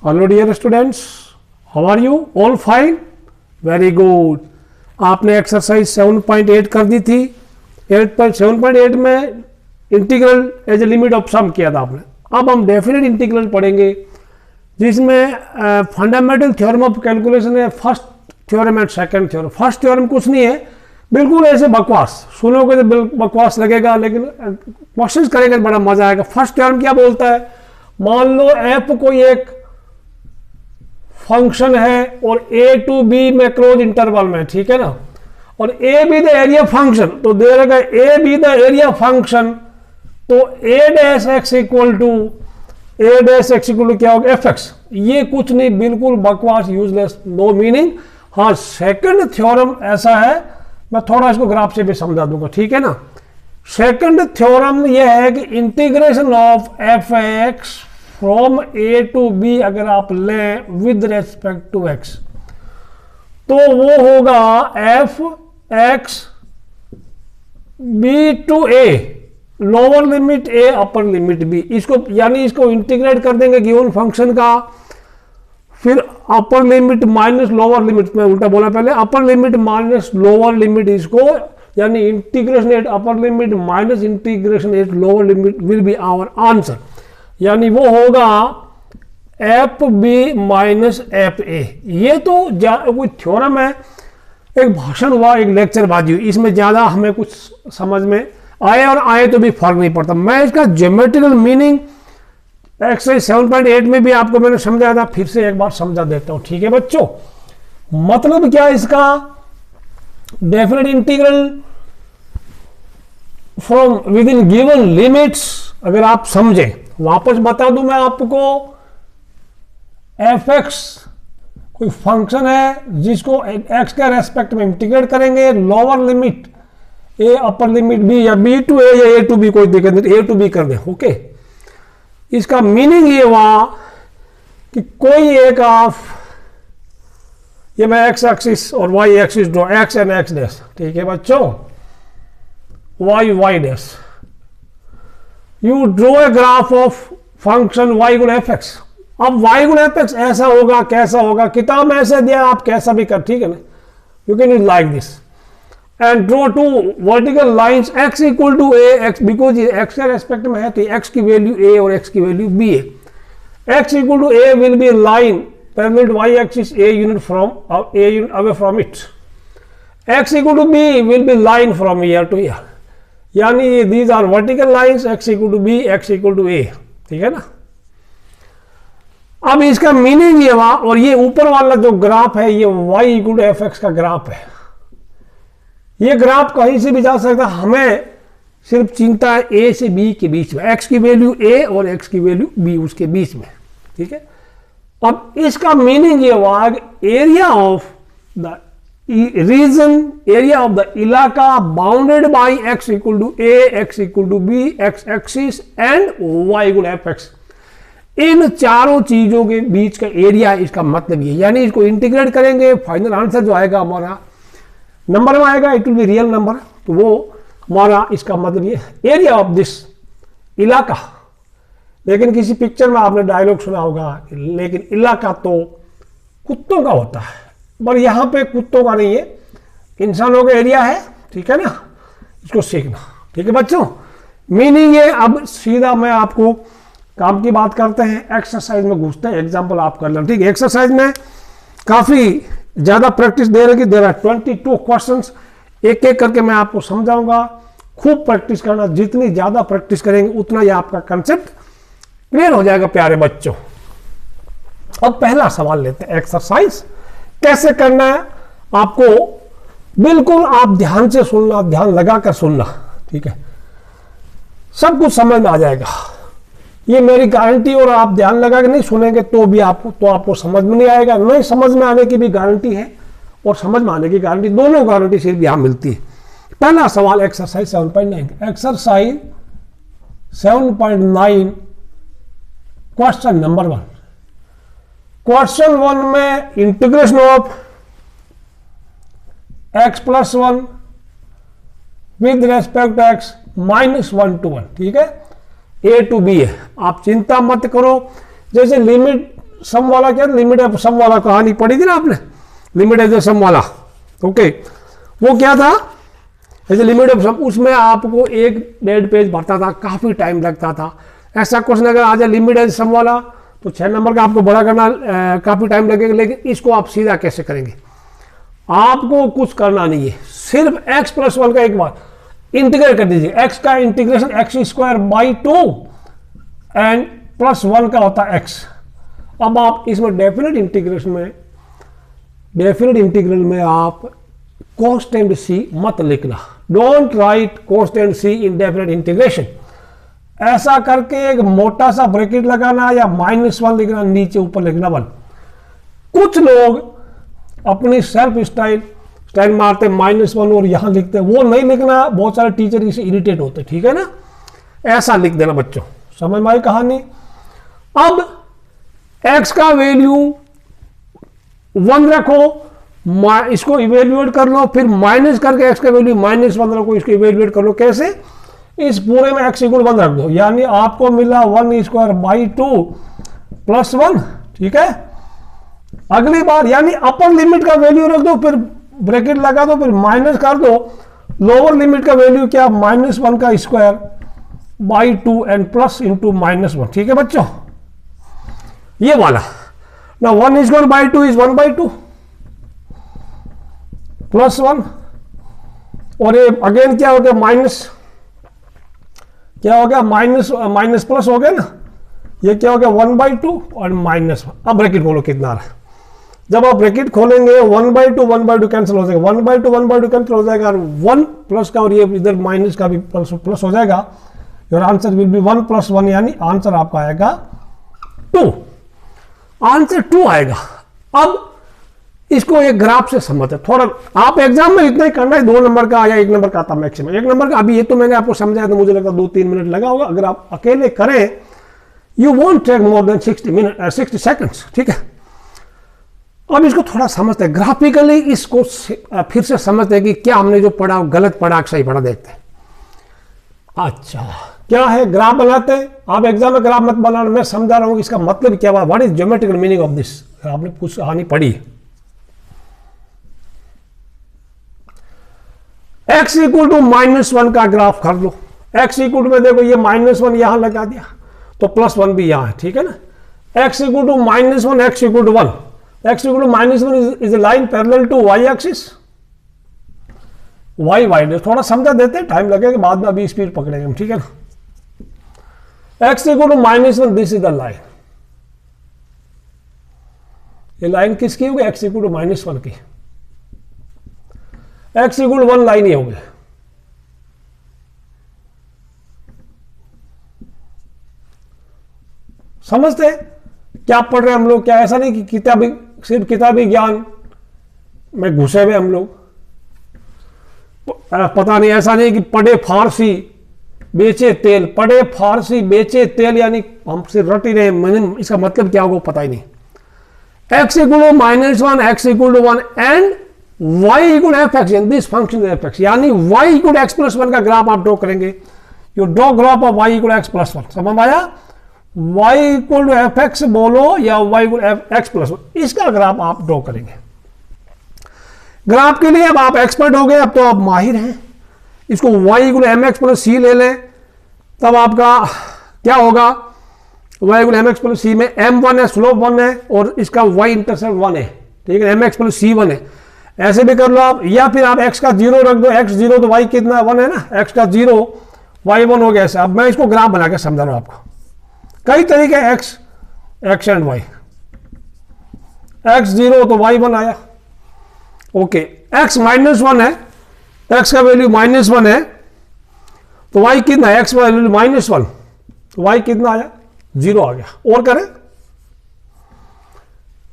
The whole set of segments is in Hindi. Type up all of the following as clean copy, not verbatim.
Hello dear students, how are you? All fine, very good. आपने एक्सरसाइज 7.8 कर दी थी। 7.8 में integral as a limit of sum किया था आपने। अब हम डेफिनेट इंटीग्रल पढ़ेंगे जिसमें फंडामेंटल थ्योरम ऑफ कैलकुलेशन है, first theorem and second theorem. First theorem कुछ नहीं है, बिल्कुल ऐसे बकवास सुनोगे तो बकवास लगेगा, लेकिन क्वेश्चन करेंगे तो बड़ा मजा आएगा। फर्स्ट थ्योरम क्या बोलता है? मान लो एफ कोई एक फंक्शन है और ए टू बी में क्लोज इंटरवल में, ठीक है ना, और A be the area function, तो दे रखा A be the area function, तो ए डैश एक्स इक्वल टू क्या होगा? F x. ये कुछ नहीं, बिल्कुल बकवास, यूजलेस, नो मीनिंग। हाँ, सेकंड थ्योरम ऐसा है, मैं थोड़ा इसको ग्राफ से भी समझा दूंगा, ठीक है ना। सेकंड थ्योरम यह है कि integration of f x from a to b अगर आप लें विद रेस्पेक्ट टू एक्स, तो वो होगा f x b to a, lower limit a upper limit b. इसको यानी इसको इंटीग्रेट कर देंगे गिवन फंक्शन का, फिर upper limit minus lower limit, में उल्टा बोला पहले, upper limit minus lower limit, इसको यानी integration at upper limit minus integration at lower limit will be our answer. यानी वो होगा f b minus f a. ये तो कोई थ्योरम है, एक भाषण हुआ, एक लेक्चर बाजी हुई, इसमें ज्यादा हमें कुछ समझ में आए और आए तो भी फर्क नहीं पड़ता। मैं इसका ज्योमेट्रिकल मीनिंग एक्सरसाइज 7.8 में भी आपको मैंने समझाया था, फिर से एक बार समझा देता हूं, ठीक है बच्चों। मतलब क्या इसका? Definite integral from with in given limits, अगर आप समझे, वापस बता दूं मैं आपको, एफ एक्स कोई फंक्शन है जिसको एक्स के रेस्पेक्ट में इंटीग्रेट करेंगे, lower limit a upper limit B, या बी टू ए या ए टू बी, कोई दिक्कत नहीं, ए टू बी कर दे, ओके। इसका मीनिंग ये हुआ कि कोई एक ऑफ, ये मैं एक्स एक्सिस और y axis draw, x and x dash, ठीक है बच्चों, y y dash, you draw a graph of function y गुण एफ एक्स। अब वाई गुण एफ एक्स ऐसा होगा, कैसा होगा? किताब में ऐसे दिया, आप कैसा भी कर, ठीक है ना, you can use like this and draw two vertical lines x equal to a x, because ये x के रेस्पेक्ट में है तो x की वैल्यू a और x की वैल्यू b है। x equal to a will be line parallel y axis a unit away from it, x equal to b will be line from year to year, यानी these are vertical lines, x equal to b, x equal to a, ठीक है ना। अब इसका मीनिंग ये हुआ, और ये ऊपर वाला जो ग्राफ है ये y equal to f x का ग्राफ है। ये ग्राफ कहीं से भी जा सकता है, हमें सिर्फ चिंता है ए से बी के बीच में, एक्स की वैल्यू ए और एक्स की वैल्यू बी, उसके बीच में, ठीक है। अब इसका मीनिंग ये हुआ area of the region, area of the इलाका bounded by x equal to a, x equal to b, x axis and y equal f x, इन चारों चीजों के बीच का एरिया, इसका मतलब ये। यानी इसको इंटीग्रेट करेंगे, फाइनल आंसर जो आएगा हमारा नंबर में आएगा, it will be real number, तो वो हमारा, इसका मतलब ये एरिया ऑफ दिस इलाका। लेकिन किसी पिक्चर में आपने डायलॉग सुना होगा, लेकिन इलाका तो कुत्तों का होता है, पर यहां पे कुत्तों का नहीं है, इंसानों का एरिया है, ठीक है ना, इसको सीखना, ठीक है बच्चों। मीनिंग ये, अब सीधा मैं आपको काम की बात करते हैं, एक्सरसाइज में घुसते हैं, एग्जाम्पल आप कर लें, ठीक है। एक्सरसाइज में काफी ज्यादा प्रैक्टिस दे रही, देर आर 22 क्वेश्चंस, एक एक करके मैं आपको समझाऊंगा। खूब प्रैक्टिस करना, जितनी ज्यादा प्रैक्टिस करेंगे उतना ही आपका कंसेप्ट क्लियर हो जाएगा प्यारे बच्चों। अब पहला सवाल लेते हैं, एक्सरसाइज कैसे करना है आपको, बिल्कुल आप ध्यान से सुनना, ध्यान लगाकर सुनना, ठीक है, सब कुछ समझ में आ जाएगा, ये मेरी गारंटी। और आप ध्यान लगा के नहीं सुनेंगे तो भी आपको समझ में नहीं आएगा, नहीं समझ में आने की भी गारंटी है और समझ में आने की गारंटी, दोनों गारंटी सिर्फ यहां मिलती है। पहला सवाल exercise 7.9, exercise 7.9 question number 1। Question 1 में integration of x plus 1 with respect x -1 to 1, ठीक है, ए टू बी है। आप चिंता मत करो, जैसे लिमिट सम वाला क्या, लिमिट ऑफ सम वाला कहानी पढ़ी थी ना आपने, लिमिट ऑफ द सम वाला। ओके, वो क्या था, जैसे लिमिट ऑफ सम, उसमें आपको एक 1.5 पेज भरता था, काफी टाइम लगता था। ऐसा क्वेश्चन अगर आ जाए लिमिट ऑफ सम वाला, तो 6 नंबर का आपको बड़ा करना काफी टाइम लगेगा। लेकिन इसको आप सीधा कैसे करेंगे, आपको कुछ करना नहीं है, सिर्फ x + 1 का एक बार इंटीग्रेट कर दीजिए। x का इंटीग्रेशन x² 2 एंड +1 का होता है x। अब आप इसमें डेफिनेट इंटीग्रल में आप कांस्टेंट c मत लिखना, don't write constant c in definite integration. ऐसा करके एक मोटा सा ब्रैकेट लगाना या -1 लिखना, नीचे ऊपर लिखना 1। कुछ लोग अपनी सेल्फ स्टाइल मारते -1 और यहां लिखते हैं, वो नहीं लिखना, बहुत सारे टीचर इसे इरिटेट होते, ठीक है ना। ऐसा लिख देना बच्चों, समझ में आई कहानी। अब x का वैल्यू 1 रखो, इसको इवेल्युएट कर लो, फिर माइनस करके x का वैल्यू -1 रखो, इसको इवेल्युएट कर लो। कैसे, इस पूरे में x = 1 रख दो, यानी आपको मिला 1² 2 + 1, ठीक है। अगली बार यानी अपर लिमिट का वैल्यू रख दो, फिर ब्रैकेट लगा दो, फिर माइनस कर दो, लोअर लिमिट का वैल्यू क्या, -1 का square by 2 and plus into -1, ठीक है बच्चों, ये वाला ना। 1² 2 इज 1/2 +1, और ये अगेन क्या हो गया, माइनस प्लस हो गया ना, ये क्या हो गया 1/2 और -1। अब ब्रैकेट खोलो कितना आ रहा है, जब आप ब्रैकेट खोलेंगे 1/2 कैंसिल हो जाएगा, 1/2 कैंसिल हो जाएगा, और 1 प्लस का और ये इधर माइनस का भी प्लस हो जाएगा। योर आंसर विल बी 1 + 1, यानी आंसर आपका आएगा 2, आंसर 2 आएगा। अब इसको एक ग्राफ से समझते, थोड़ा आप एग्जाम में इतना ही करना है, 2 नंबर का या 1 नंबर का आता मैक्सिमम, 1 नंबर का। अभी ये तो मैंने आपको समझाया, तो मुझे लगता है 2-3 मिनट लगा होगा। अगर आप अकेले करें, you won't take more than 60 seconds, ठीक है। अब इसको थोड़ा समझते हैं ग्राफिकली, इसको फिर से समझते हैं कि क्या हमने जो पढ़ा गलत पढ़ा, सही पढ़ा, देखते हैं। अच्छा, क्या है, ग्राफ बनाते हैं। आप एग्जाम में ग्राफ मत बनाना, मैं समझा रहा हूं इसका मतलब क्या हुआ, what is geometrical meaning of this. आपने कुछ कहानी पढ़ी, x = -1 का ग्राफ कर लो। x = में देखो ये -1 यहां लगा दिया, तो +1 भी यहां है, ठीक है ना। x = -1, x = 1, x = -1 is a line parallel to y axis, y wide. थोड़ा समझा देते हैं, टाइम लगेगा, बाद में अभी स्पीड पकड़ेंगे हम, ठीक है ना। x = -1, this is the line. ये लाइन किसकी होगी, x = -1 की। x = 1 लाइन ही होगी। समझते क्या पढ़ रहे हैं हम लोग, क्या ऐसा नहीं कि सिर्फ किताबी ज्ञान में घुसे हुए हम लोग, पता नहीं, ऐसा नहीं कि पढ़े फारसी बेचे तेल, पढ़े फारसी बेचे तेल, यानी हम सिर्फ रट ही रहे, इसका मतलब क्या होगा पता ही नहीं। x = -1, x = 1 and y = f(x), this function f(x), यानी y = x + 1 का ग्राफ आप ड्रॉ करेंगे। You draw graph of y = x + 1, समझ आया। y = f(x) बोलो या y = x + 1, इसका ग्राफ आप ड्रॉ करेंगे। ग्राफ के लिए अब आप एक्सपर्ट हो गए, अब तो आप माहिर हैं। इसको y = mx + c ले लें, तब आपका क्या होगा, y = mx + c में m1 है, स्लोप 1 है, और इसका y इंटरसेप्ट 1 है, ठीक है, mx + c 1 है। ऐसे भी कर लो आप, या फिर आप x का 0 रख दो, x 0 तो y कितना 1 है ना, x का 0 y 1 हो गया। ऐसे अब मैं इसको ग्राफ बना के समझा रहा हूं आपको, कई तरीके x एंड y, x 0 तो y 1 आया, ओके। x -1 है, x का वैल्यू -1 है, तो y कितना है, x वैल्यू -1, तो y कितना आया, 0 आ गया। और करें,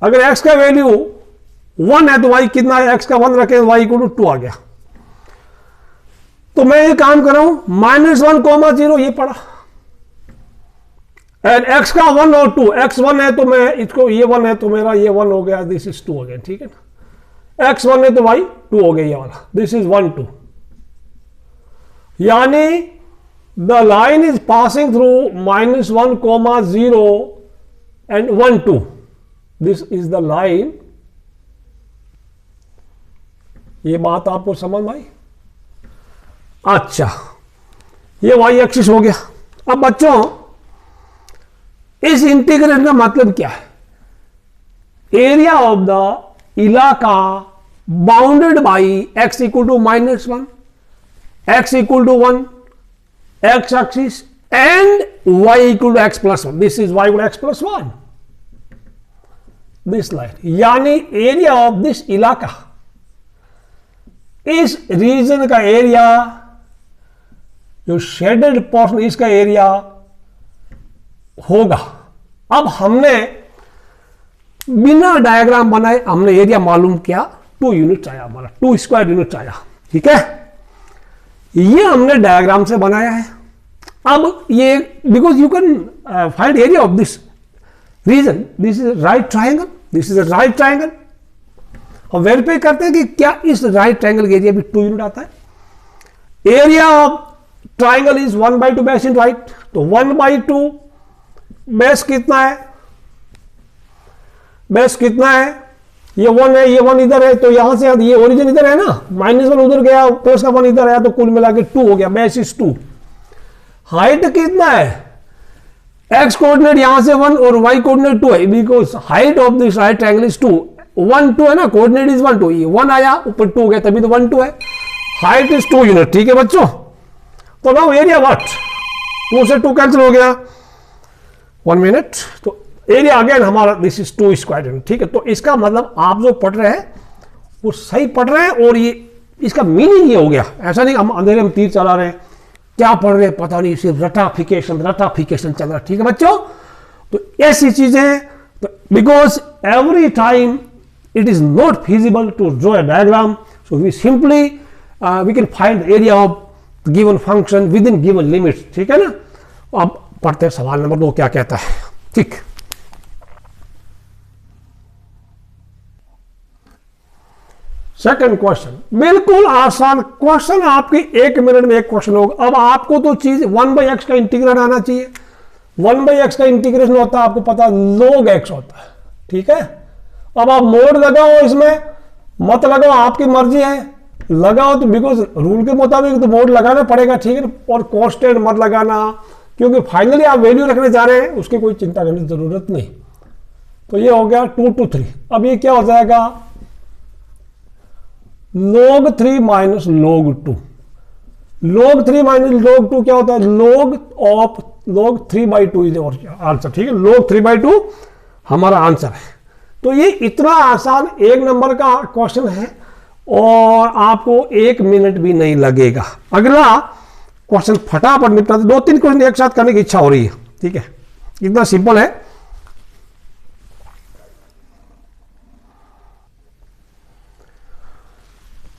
अगर x का वैल्यू 1 है तो y कितना है, x का 1 रखें, y = 2 आ गया। तो मैं ये काम कर रहा हूं, -1, 0 ये पढ़ा, एंड x का 1 और 2, x 1 है तो मैं इसको, ये 1 है तो मेरा ये 1 हो गया, दिस इज 2 हो गया, ठीक है ना। x 1 है तो y 2 हो गया, ये वाला, दिस इज 1 2, यानी the line is passing through -1, 0 and 1 2, this is the line. ये बात आपको समझ में आई? अच्छा, ये वाई एक्सिस हो गया। अब बच्चों इस इंटीग्रेशन का मतलब क्या है? एरिया ऑफ द इलाका bounded by x equal to -1, x equal to 1, x axis and y equal to x plus 1। This is y equal x plus 1, this line. यानी एरिया ऑफ दिस इलाका, इस रीजन का एरिया, जो शेडेड पोर्शन इसका एरिया होगा। अब हमने बिना डायग्राम बनाए हमने एरिया मालूम किया, 2 यूनिट आया हमारा, 2 स्क्वायर यूनिट आया। ठीक है, ये हमने डायग्राम से बनाया है। अब ये because you can find area of this region, this is right triangle, this is right triangle. और वेरीफाई करते हैं कि क्या इस राइट ट्राइंगल के एरिया भी 2 यूनिट आता है। Area of triangle is 1/2 base in right, तो 1/2 बेस कितना है? बेस कितना है? ये 1 है, ये 1 इधर है, तो यहां से ये ओरिजिन इधर है ना, -1 उधर गया, प्लस का 1 इधर आया, तो कुल मिला के 2 हो गया। Base is 2। हाइट कितना है? एक्स कोऑर्डिनेट यहां से 1 और वाई कोऑर्डिनेट 2 है, because height of this right triangle is 2। 1 2 है ना, कोऑर्डिनेट इज 1 2, ये 1 आया ऊपर 2 हो गया, तभी तो 1 2 है। Height is 2 unit. ठीक है बच्चों, तो नाउ एरिया व्हाट? 2 से 2 कैंसिल हो गया, 1 मिनट। तो एरिया अगेन हमारा दिस इज 2 स्क्वायर यूनिट। ठीक है, तो इसका मतलब आप जो पढ़ रहे हैं वो सही पढ़ रहे हैं, और ये इसका मीनिंग ये हो गया। ऐसा नहीं हम अंधेरे में तीर चला रहे हैं, क्या पढ़ रहे हैं पता नहीं, सिर्फ रटाफिकेशन चल रहा है। ठीक है बच्चों, तो ऐसी चीजें, तो because every time it is not feasible to draw a diagram, so we simply we can find area of given function within given limits. ठीक है ना। अब पढ़ते हैं सवाल नंबर 2 क्या कहता है। ठीक, सेकंड क्वेश्चन, बिल्कुल आसान क्वेश्चन, आपके 1 मिनट में एक क्वेश्चन होगा। अब आपको तो चीज 1/x का इंटीग्रेशन आना चाहिए। 1/x का इंटीग्रेशन होता है, आपको पता log x होता है। ठीक है, अब आप मोड लगाओ, इसमें मत लगाओ, आपकी मर्जी है, लगाओ तो बिकॉज रूल के मुताबिक तो मोड लगाना पड़ेगा। ठीक है, और कांस्टेंट मत लगाना, क्योंकि फाइनली आप वैल्यू रखने जा रहे हैं, उसकी कोई चिंता करने की जरूरत नहीं। तो ये हो गया 2 to 3। अब ये क्या हो जाएगा? log 3 minus log 2। log 3 minus log 2 क्या होता है? log 3/2 is answer. ठीक है, log 3/2 हमारा आंसर है। तो ये इतना आसान 1 नंबर का क्वेश्चन है, और आपको 1 मिनट भी नहीं लगेगा। अगला क्वेश्चन फटाफट निपटा, 2-3 क्वेश्चन एक साथ करने की इच्छा हो रही है। ठीक है, इतना सिंपल है।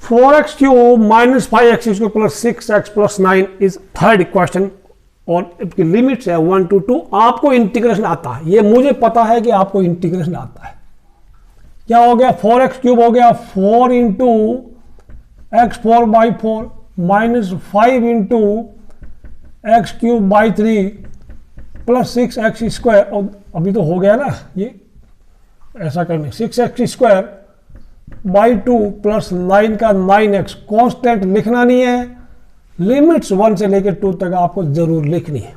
Four x cube minus 5x square plus 6x plus 9 is third question, और इसकी लिमिट्स है 1 to 2। आपको इंटीग्रेशन आता है, ये मुझे पता है कि आपको इंटीग्रेशन आता है। क्या हो गया? 4x क्यूब हो गया 4 into x4/4 minus 5 into x cube by 3 plus 6x square. और अभी तो हो गया ना, ये ऐसा करने 6x स्क्वायर बाई 2 प्लस 9 का 9x। कॉन्स्टेंट लिखना नहीं है, लिमिट्स 1 से लेकर 2 तक आपको जरूर लिखनी है।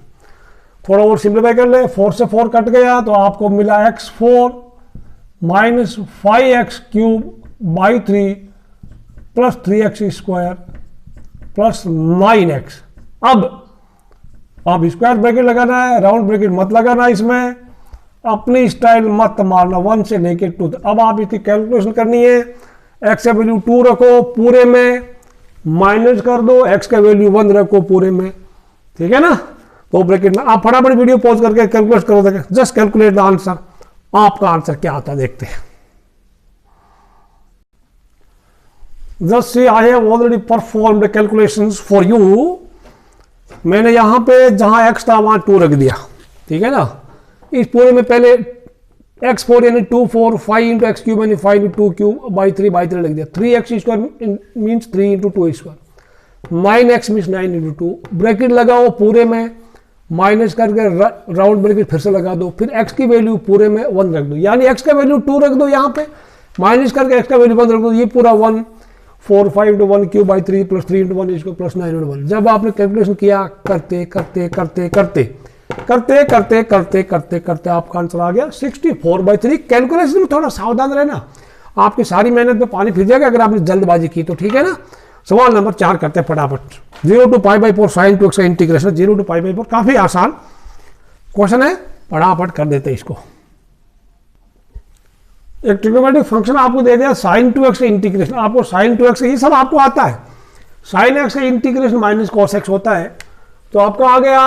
थोड़ा और सिंप्लीफाई कर ले, 4 से 4 कट गया, तो आपको मिला x4 minus 5x cube by 3 plus 3x square plus 9x। अब स्क्वायर ब्रैकेट लगाना है, राउंड ब्रैकेट मत लगाना, इसमें अपनी स्टाइल मत मारना, 1 से लेके 2 तक। अब आप इसकी कैलकुलेशन करनी है, x का वैल्यू 2 रखो पूरे में, माइनस कर दो, x का वैल्यू 1 रखो पूरे में। ठीक है ना, तो ब्रैकेट में आप फटाफट वीडियो पॉज करके कैलकुलेट करो, जस्ट कैलकुलेट द आंसर। आपका आंसर क्या आता है देखते हैं। Just see I have already performed calculations for you. मैंने यहां पे जहां x था वहां 2 रख दिया। ठीक है ना, इस पूरे में पहले x4 यानी 2 4 5 इंटू एक्स क्यूब यानी 5 इंटू 2 क्यूब बाई 3 लिख दिया। 3x square means 3 into 2 square, 9x means 9 into 2। Bracket लगाओ पूरे में, माइनस करके राउंड ब्रैकेट फिर से लगा दो, फिर x की वैल्यू पूरे में 1 रख दो, यानी x का वैल्यू 2 रख दो यहाँ पे, माइनस करके x का वैल्यू 1 रख दो, ये पूरा 1 4 5 into 1 cube by 3 plus 3 into 1 इसको प्लस 9 into 1। जब आपने कैलकुलेशन किया करते करते करते करते करते करते करते करते करते आपका आंसर आ गया 64/3। कैलकुलेशन में थोड़ा सावधान रहना, आपकी सारी मेहनत पे पानी फिर जाएगा अगर आपने जल्दबाजी की तो, ठीक है ना। सवाल नंबर 4 करते हैं फटाफट। 0 to π/4 sin 2x का इंटीग्रेशन 0 to π/4, काफी आसान क्वेश्चन है, फटाफट कर देते हैं इसको। एक ट्रिग्नोमेट्रिक फंक्शन आपको दे दिया sin 2x का इंटीग्रेशन, आपको sin 2x ये सब आपको आता है, sin x का इंटीग्रेशन माइनस cos x होता है, तो आपका आ गया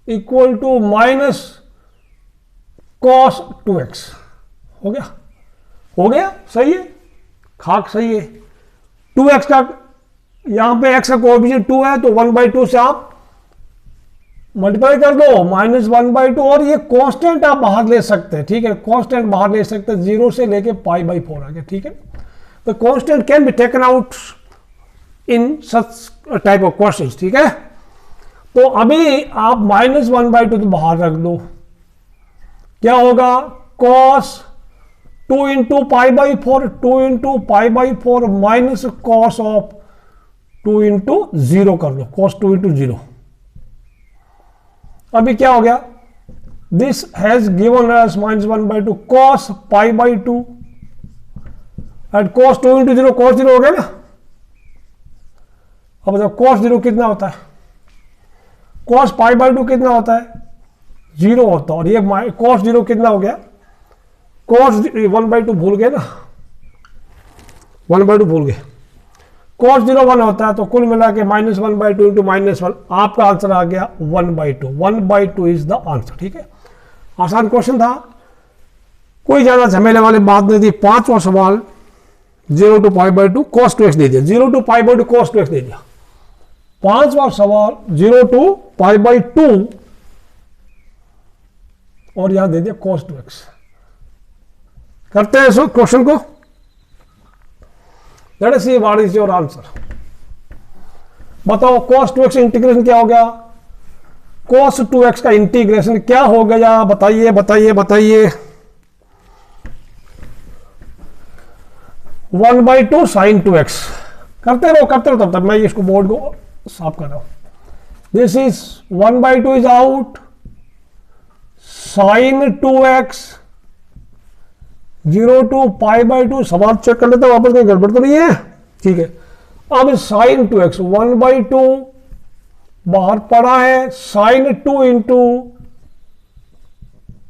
equal to minus cos 2x। हो गया, हो गया, सही है, खाक सही है। 2x का यहां पे x का कोएफिशिएंट 2 है तो 1/2 से आप मल्टीप्लाई कर दो, -1/2, और ये कांस्टेंट आप बाहर ले सकते हैं, ठीक है, कांस्टेंट बाहर ले सकते हैं, 0 से लेके π/4 आ गया, ठीक है। तो constant can be taken out in such type of questions, ठीक है। तो अभी आप -1/2 तो बाहर रख दो, क्या होगा, cos 2 into π/4, 2 into π/4 minus cos of 2 into 0 कर लो, cos 2 into 0। अभी क्या हो गया, this has given us -1/2 cos π/2 and cos 2 into 0 cos 0 हो गया ना। अब बताओ cos 0 कितना होता है, cos π/2 कितना होता है, 0 होता है, और ये cos 0 कितना हो गया, cos 1/2 भूल गए ना, 1/2 भूल गए, cos 0 1 होता है, तो कुल मिला के -1/2 into -1, आपका आंसर आ गया 1/2। 1/2 इज द आंसर, ठीक है, आसान क्वेश्चन था, कोई ज्यादा झमेले वाली बात नहीं थी। 5वां सवाल 0 to π/2 cos 2x दे दिया, 0 to π/2 cos 2x दे दिया। 5वां सवाल 0 to π/2 और यहां दे दिया cos 2x। करते हैं इस क्वेश्चन को, late us see what is your answer. बताओ cos 2x इंटीग्रेशन क्या हो गया, cos 2x का इंटीग्रेशन क्या हो गया, बताइए बताइए बताइए। 1/2 sin 2x, करते रहो तब तक मैं इसको बोर्ड को साफ कर रहा हूं। This is 1/2 is out, sin 2x 0 to π/2, सवाल चेक कर लेते हैं वापस, कहीं गड़बड़ तो नहीं है, ठीक है। अब sin 2x 1/2 बाहर पड़ा है, sin 2 into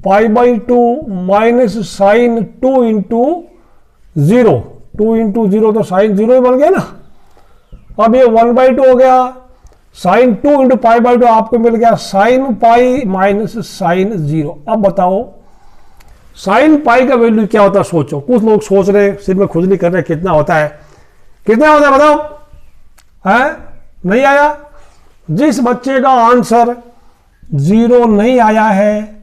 π/2 minus sin 2 into 0, 2 into 0 तो sin 0 ही बन गया ना। अब ये 1/2 हो गया, sin 2 into π/2 आपको मिल गया sin π माइनस sin 0। अब बताओ sin π का वैल्यू क्या होता है, सोचो, कुछ लोग सोच रहे हैं, सिर में खुजली कर रहे हैं, कितना होता है, कितना होता है बताओ, है नहीं आया। जिस बच्चे का आंसर 0 नहीं आया है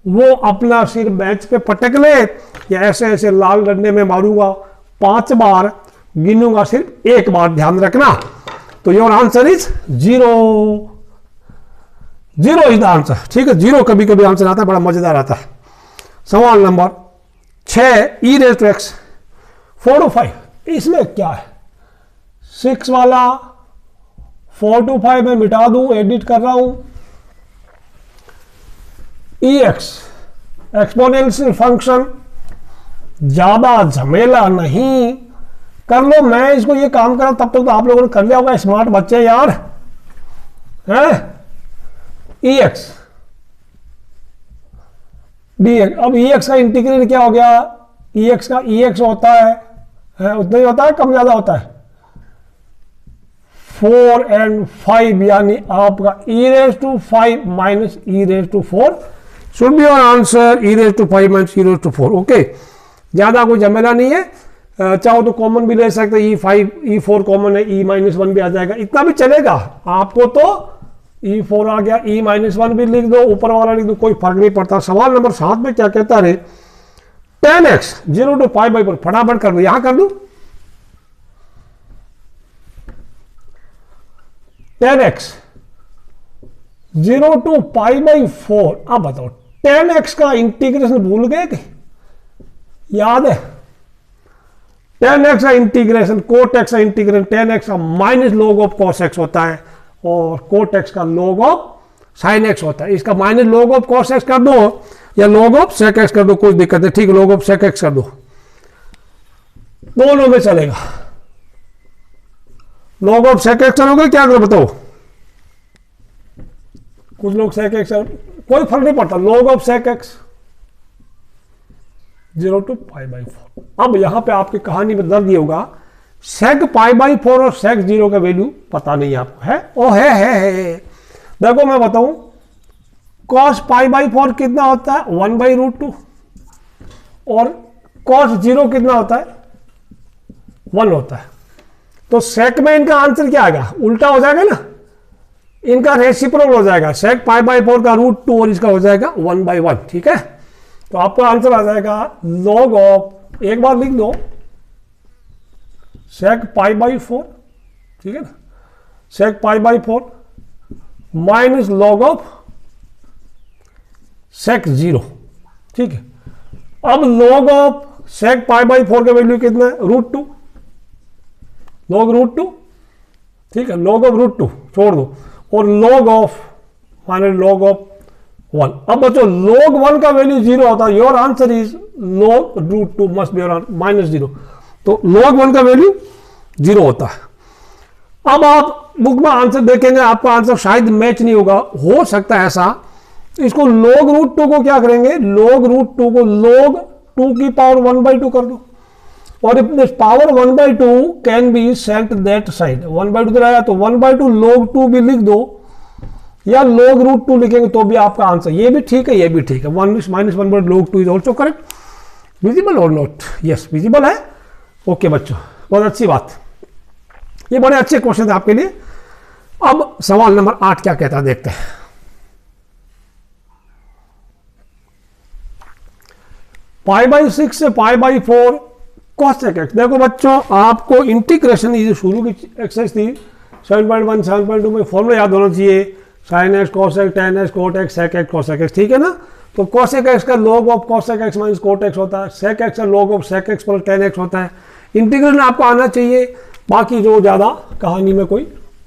वो अपना सिर बेंच पे पटक ले, या ऐसे ऐसे लाल डंडे में मारूंगा 5 बार, गिनूंगा सिर्फ 1 बार, ध्यान रखना। तो your answer is 0, 0 is the answer, ठीक है। 0 कभी कभी आंसर आता है, बड़ा मजेदार आता है। सवाल नंबर 6 e⁻x 4 to 5, इसमें क्या है, 6 वाला 4 to 5 में मिटा दूं, एडिट कर रहा हूं। ex एक्सपोनेंशियल फंक्शन, ज्यादा झमेला नहीं, कर लो, मैं इसको ये काम कर रहा हूं, तब तक तो आप लोगों ने कर लिया होगा, स्मार्ट बच्चे यार, है ex dx। अब ex का इंटीग्रेट क्या हो गया, ex का ex होता है उतना ही होता है, कम ज्यादा होता है, 4 and 5, यानी आपका e⁻5 minus e⁻4 should be your answer, e⁻5 minus e⁻4। Okay, ज्यादा कोई झमेला नहीं है, चाहो तो कॉमन भी ले सकते, e5 e4 कॉमन है, e-1 भी आ जाएगा, इतना भी चलेगा आपको। तो e4 आ गया, e-1 भी लिख दो, ऊपर वाला लिख दो, कोई फर्क नहीं पड़ता। सवाल नंबर 7 में क्या कहता है, 10x 0 to π/4, फटाफट कर दो, यहां कर दो, 10x 0 टू π/4। अब बताओ 10x का इंटीग्रेशन भूल गए कि याद है? 10x का इंटीग्रेशन, कोट एक्स का इंटीग्रेशन 10x का minus log of cos x होता है और कोट एक्स का log ऑफ sin x होता है। इसका minus log of cos x कर दो या log ऑफ sec x कर दो, कोई दिक्कत नहीं, ठीक है, log ऑफ sec x कर दो, दोनों में चलेगा। log ऑफ sec x करोगे क्या करो बताओ? कुछ लोग sec x, कोई फर्क नहीं पड़ता, log of sec x 0 to π/4। अब यहां पे आपकी कहानी में दर्द ये होगा, sec π/4 और sec 0 का वैल्यू पता नहीं आपको है? ओ है। देखो मैं बताऊं, cos π/4 कितना होता है? 1/√2 और cos 0 कितना होता है? 1 होता है। तो sec में इनका आंसर क्या आएगा? उल्टा हो जाएगा ना, इनका रेसिप्रोकल हो जाएगा, sec π/4 का √2 और इसका हो जाएगा 1/1। ठीक है, तो आपका आंसर आ जाएगा log ऑफ, एक बार लिख दो, sec π/4, ठीक है ना, sec π/4 minus log of sec 0। ठीक है, अब log ऑफ sec π/4 का वैल्यू कितना है? √2, log √2, ठीक है, log ऑफ √2 छोड़ दो और log of minus log of 1। अब बच्चों log 1 का वैल्यू 0 होता है, your answer is log √2 must be -0। तो log 1 का वैल्यू 0 होता है। अब आप बुक में आंसर देखेंगे, आपका आंसर शायद मैच नहीं होगा, हो सकता है ऐसा, इसको log √2 को क्या करेंगे? log √2 को log 2 की पावर 1/2 कर दो, और if this power 1/2 can be sent that side, 1/2 तो आया तो 1/2 log 2 भी लिख दो या log √2 लिखेंगे तो भी आपका आंसर, ये भी ठीक है, ये भी ठीक है, 1 -1 log 2 is also correct. Visible और नॉट? यस विजिबल है। ओके बच्चों, बहुत अच्छी बात, ये बड़े अच्छे क्वेश्चन थे आपके लिए। अब सवाल नंबर 8 क्या कहता है देखते हैं। π/6 से π/4 cos x। देखो बच्चों, आपको इंटीग्रेशन, ये शुरू की एक्सरसाइज थी 7.1 7.2 में फॉर्मूला याद होना चाहिए, sin x cos x tan x cot x sec x cos x, ठीक है ना। तो cos x का log of cos x minus cot x होता है, sec x का log of sec x plus tan x होता है। इंटीग्रेशन आपको आना चाहिए, बाकी जो ज़्यादा कहानी में कोई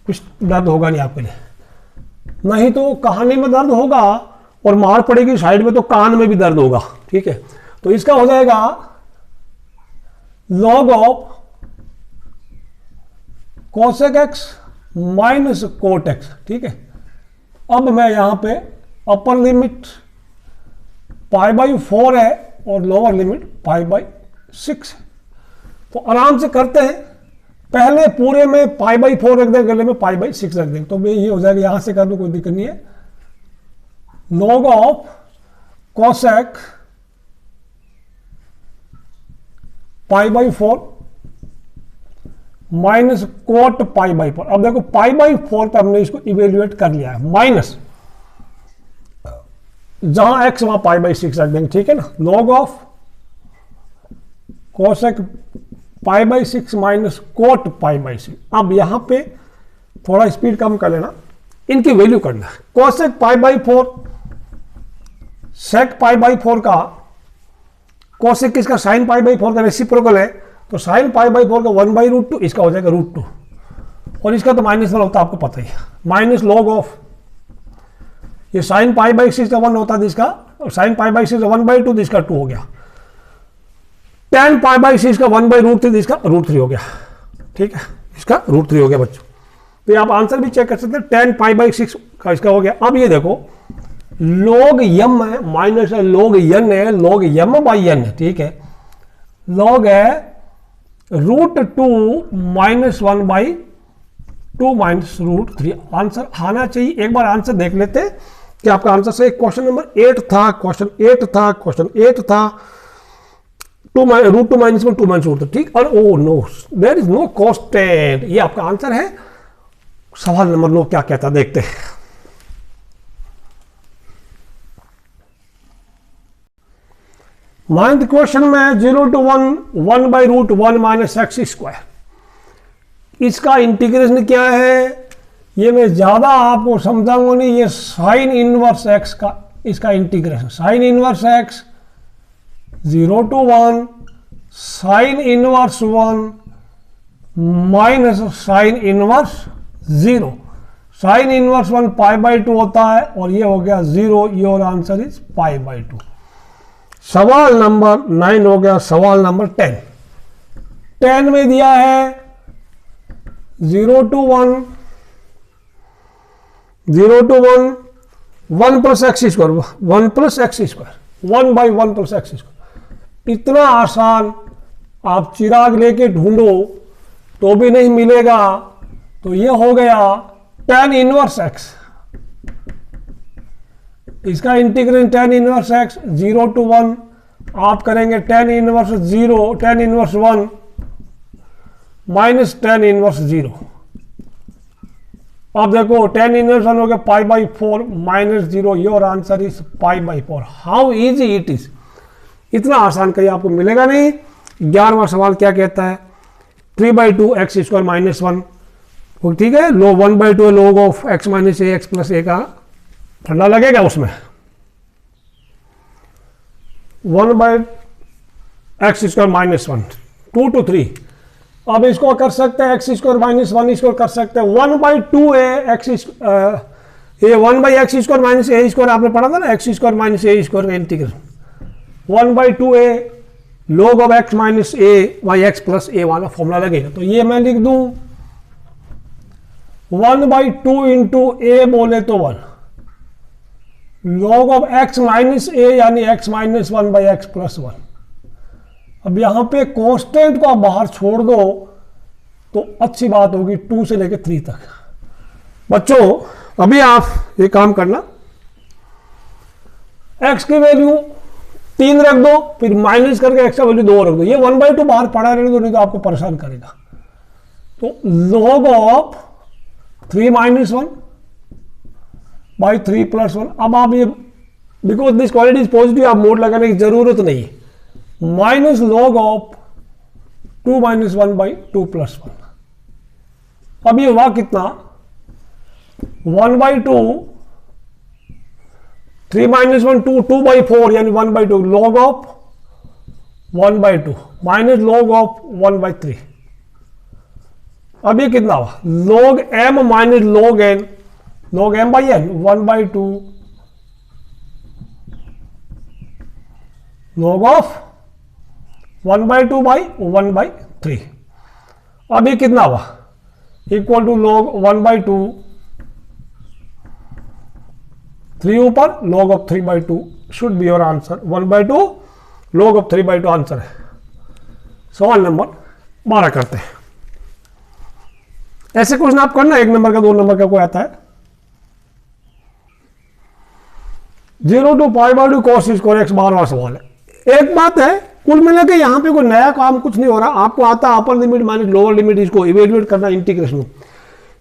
कुछ दर्द होगा नहीं आपके लिए, नहीं तो कहानी में दर्द होगा और मार पड़ेगी साइड में तो कान में भी दर्द होगा। ठीक है, तो इसका हो जाएगा log of cosec x minus cot x। ठीक है, अब मैं यहां पे अपर लिमिट π/4 है और लोअर लिमिट π/6 है, तो आराम से करते हैं। पहले पूरे में π/4 रख देंगे, अगले में π/6 रख देंगे, तो ये हो जाएगा, यहां से कर दो कोई दिक्कत नहीं है। log of cosec π/4 minus cot π/4। अब देखो π/4 पे हमने इसको इवेल्युएट कर लिया है, माइनस जहां x वहां π/6 रख देंगे, ठीक है ना। log of cosec π/6 minus cot π/6। अब यहां पे थोड़ा स्पीड कम कर लेना, इनकी वैल्यू करना है। cosec π/4 sec π/4 का, cosec किसका? sin π/4 का रेसिप्रोकल है, तो sin π/4 का 1/√2, इसका हो जाएगा √2, और इसका तो -1 होता है, आपको पता ही है। माइनस log ऑफ, ये sin π/6 का 1 होता है इसका, और sin π/6 का 1/2 इसका 2 हो गया। tan π/6 का 1/√3 इसका √3 हो गया। ठीक है, इसका √3 हो गया बच्चों। तो आप आंसर भी चेक कर सकते हैं, tan π/6 का इसका हो गया। अब ये देखो log m है, माइनस है, log n है, log m/n है, ठीक है। log है √2 माइनस 1/2 माइनस √3। आंसर आना चाहिए, एक बार आंसर देख लेते हैं कि आपका आंसर सही। क्वेश्चन नंबर 8 था, क्वेश्चन 8 था, क्वेश्चन 8 था, √2 माइनस 1 2 माइनस √3, ठीक। और oh no, there is no constant, ये आपका आंसर है। सवाल नंबर 9 क्या कहता देखते हैं। नाइन्थ क्वेश्चन में 0 to 1 1/√1 माइनस x स्क्वायर, इसका इंटीग्रेशन क्या है? ये मैं ज्यादा आपको समझाऊंगा नहीं, ये साइन इनवर्स एक्स का इसका integration, sine inverse x 0 to 1 sine inverse 1 minus sine inverse 0। Sine inverse 1 π/2 होता है और ये हो गया 0। Your answer is π/2। सवाल नंबर 9 हो गया। सवाल नंबर 10 में दिया है 0 to 1 1 plus x square 1 plus x square 1/1 plus x square. इतना आसान आप चिराग लेके ढूंढो तो भी नहीं मिलेगा। तो ये हो गया tan इनवर्स एक्स, इसका integration tan inverse x 0 to 1 आप करेंगे tan inverse 0 tan inverse 1 minus tan inverse 0। अब देखो tan इनवर्स 1 हो गया π/4 minus 0। Your answer is π/4। How easy it is, इतना आसान कहीं आपको मिलेगा नहीं। 11वां सवाल क्या कहता है 3/2 एक्स स्क्वायर माइनस 1, ठीक है। लो 1/2 log of x minus a x plus a का ठंडा लगेगा उसमें 1/x स्क्वायर माइनस 1 2 to 3। अब इसको कर सकते हैं एक्स स्क्वायर माइनस 1, इसको कर सकते हैं 1/2 ए एक्स ये 1/x square minus a square आपने पढ़ा था ना, x square minus a square का integration 1/2 a log of x minus a by x plus a वाला फॉर्मूला लगेगा। तो ये मैं लिख दूं 1/2 इंटू ए बोले तो 1 log ऑफ एक्स माइनस ए यानी एक्स माइनस 1/x प्लस 1। अब यहां पे कांस्टेंट को आप बाहर छोड़ दो तो अच्छी बात होगी 2 से लेकर 3 तक। बच्चों अभी आप ये काम करना, x की वैल्यू 3 रख दो, फिर माइनस करके एक्स का वैल्यू 2 रख दो। ये 1/2 बाहर पड़ा रहने दो, नहीं तो आपको परेशान करेगा। तो log of 3 minus 1 by 3 plus 1। अब आप ये because this quality is positive आप मोड लगाने की जरूरत नहीं है। Minus log of 2 minus 1 by 2 plus 1। अब ये हुआ कितना 1/2 3 माइनस 1 2/4 यानी 1/2 log of 1/2 minus log of 1/3। अब ये कितना हुआ log m minus log n, log m by n 1/2 log of 1/2 by 1/3। अब ये कितना हुआ इक्वल टू log 1/2 3 ऊपर log of 3/2 should be your answer. 1/2 log of 3/2 answer है। सवाल नंबर 12 करते हैं। ऐसे क्वेश्चन आप करना, 1 नंबर का 2 नंबर का कोई आता है। 0 to π/2 cos स्क्वायर एक्स 12वां सवाल है। एक बात है कुल मिला के यहाँ पे कोई नया काम कुछ नहीं हो रहा। आपको आता है अपर लिमिट माइनस लोअर लिमिट, इसको इवेल्युएट करना इंटीग्रेशन में।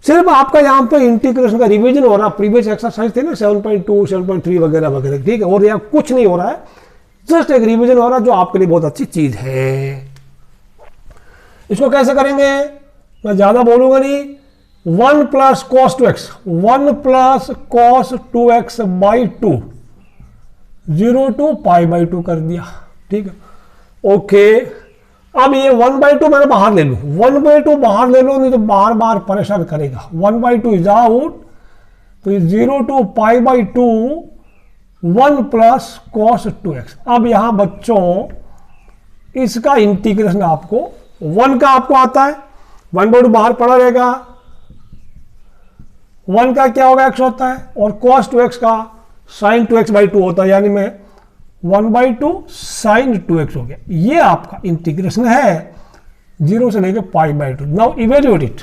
सिर्फ आपका यहाँ पे इंटीग्रेशन का रिवीजन हो रहा। प्रीवियस एक्सरसाइज थे ना 7.2 7.3 वगैरह वगैरह, ठीक है। और यहाँ कुछ नहीं हो रहा है, जस्ट एक रिवीजन हो रहा है जो आपके लिए बहुत अच्छी चीज है। इसको कैसे करेंगे मैं ज्यादा बोलूंगा नहीं। 1 plus cos 2x 1 plus cos 2x by 2 0 to π/2 कर दिया, ठीक है। ओके अब ये 1/2 मैंने बाहर ले लूं, 1/2 बाहर ले लो, नहीं तो बार बार परेशान करेगा। 1/2 इज आउट, तो 0 to π/2 1 प्लस cos 2x। अब यहां बच्चों इसका इंटीग्रेशन आपको 1 का आपको आता है, 1/2 बाहर पड़ा रहेगा। 1 का क्या होगा x होता है और cos 2x का sin 2x/2 होता है, यानी मैं 1/2 sin 2x हो गया। ये आपका इंटीग्रेशन है 0 से लेकर π/2। नाउ इवेल्युएट इट,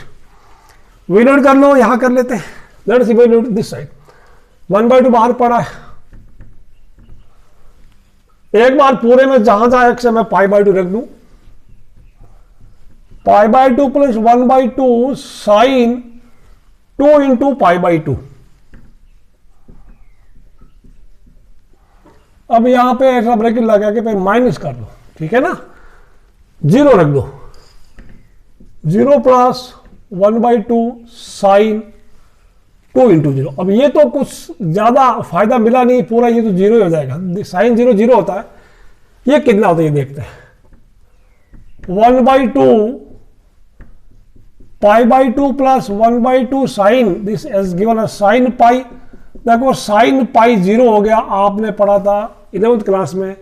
इवेल्युएट कर लो, यहां कर लेते हैं। Let's evaluate this side. 1/2 बाहर पड़ा है, एक बार पूरे में जहां जहां x है मैं π/2 रख दूं। π/2 प्लस 1/2 sin 2 इंटू π/2। अब यहां पे ऐसा ब्रैकेट लगा के फिर माइनस कर दो, ठीक है ना, 0 रख दो। 0 प्लस 1/2 साइन 2 इंटू 0। अब ये तो कुछ ज़्यादा फायदा मिला नहीं, पूरा ये तो 0 ही हो जाएगा, साइन 0 0 होता है। ये कितना होता है ये देखते हैं, 1/2 π/2 plus 1/2 sine, this is given a sine pi. देखो साइन पाई 0 हो गया, आपने पढ़ा था 11th क्लास में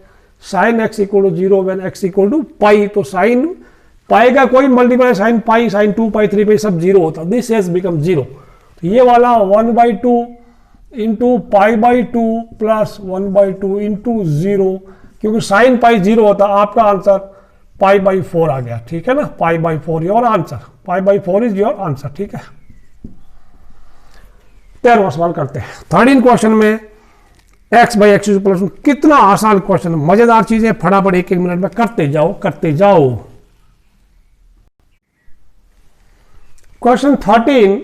sine x equal to 0 when x equal to pi. तो साइन पाई का कोई multiply sine pi, sine 2 pi 3 pi सब 0 होता, दिस हैज बिकम 0। तो ये वाला 1/2 इंटू π/2 प्लस 1/2 इंटू 0, क्योंकि साइन पाई 0 होता, आपका आंसर π/4 आ गया। ठीक है ना, π/4 your answer, π/4 is your answer. ठीक है, 13वां सवाल करते हैं। 13 क्वेश्चन में x/x प्लस, कितना आसान क्वेश्चन, मजेदार चीजें फटाफट एक मिनट में करते जाओ करते जाओ। Question 13,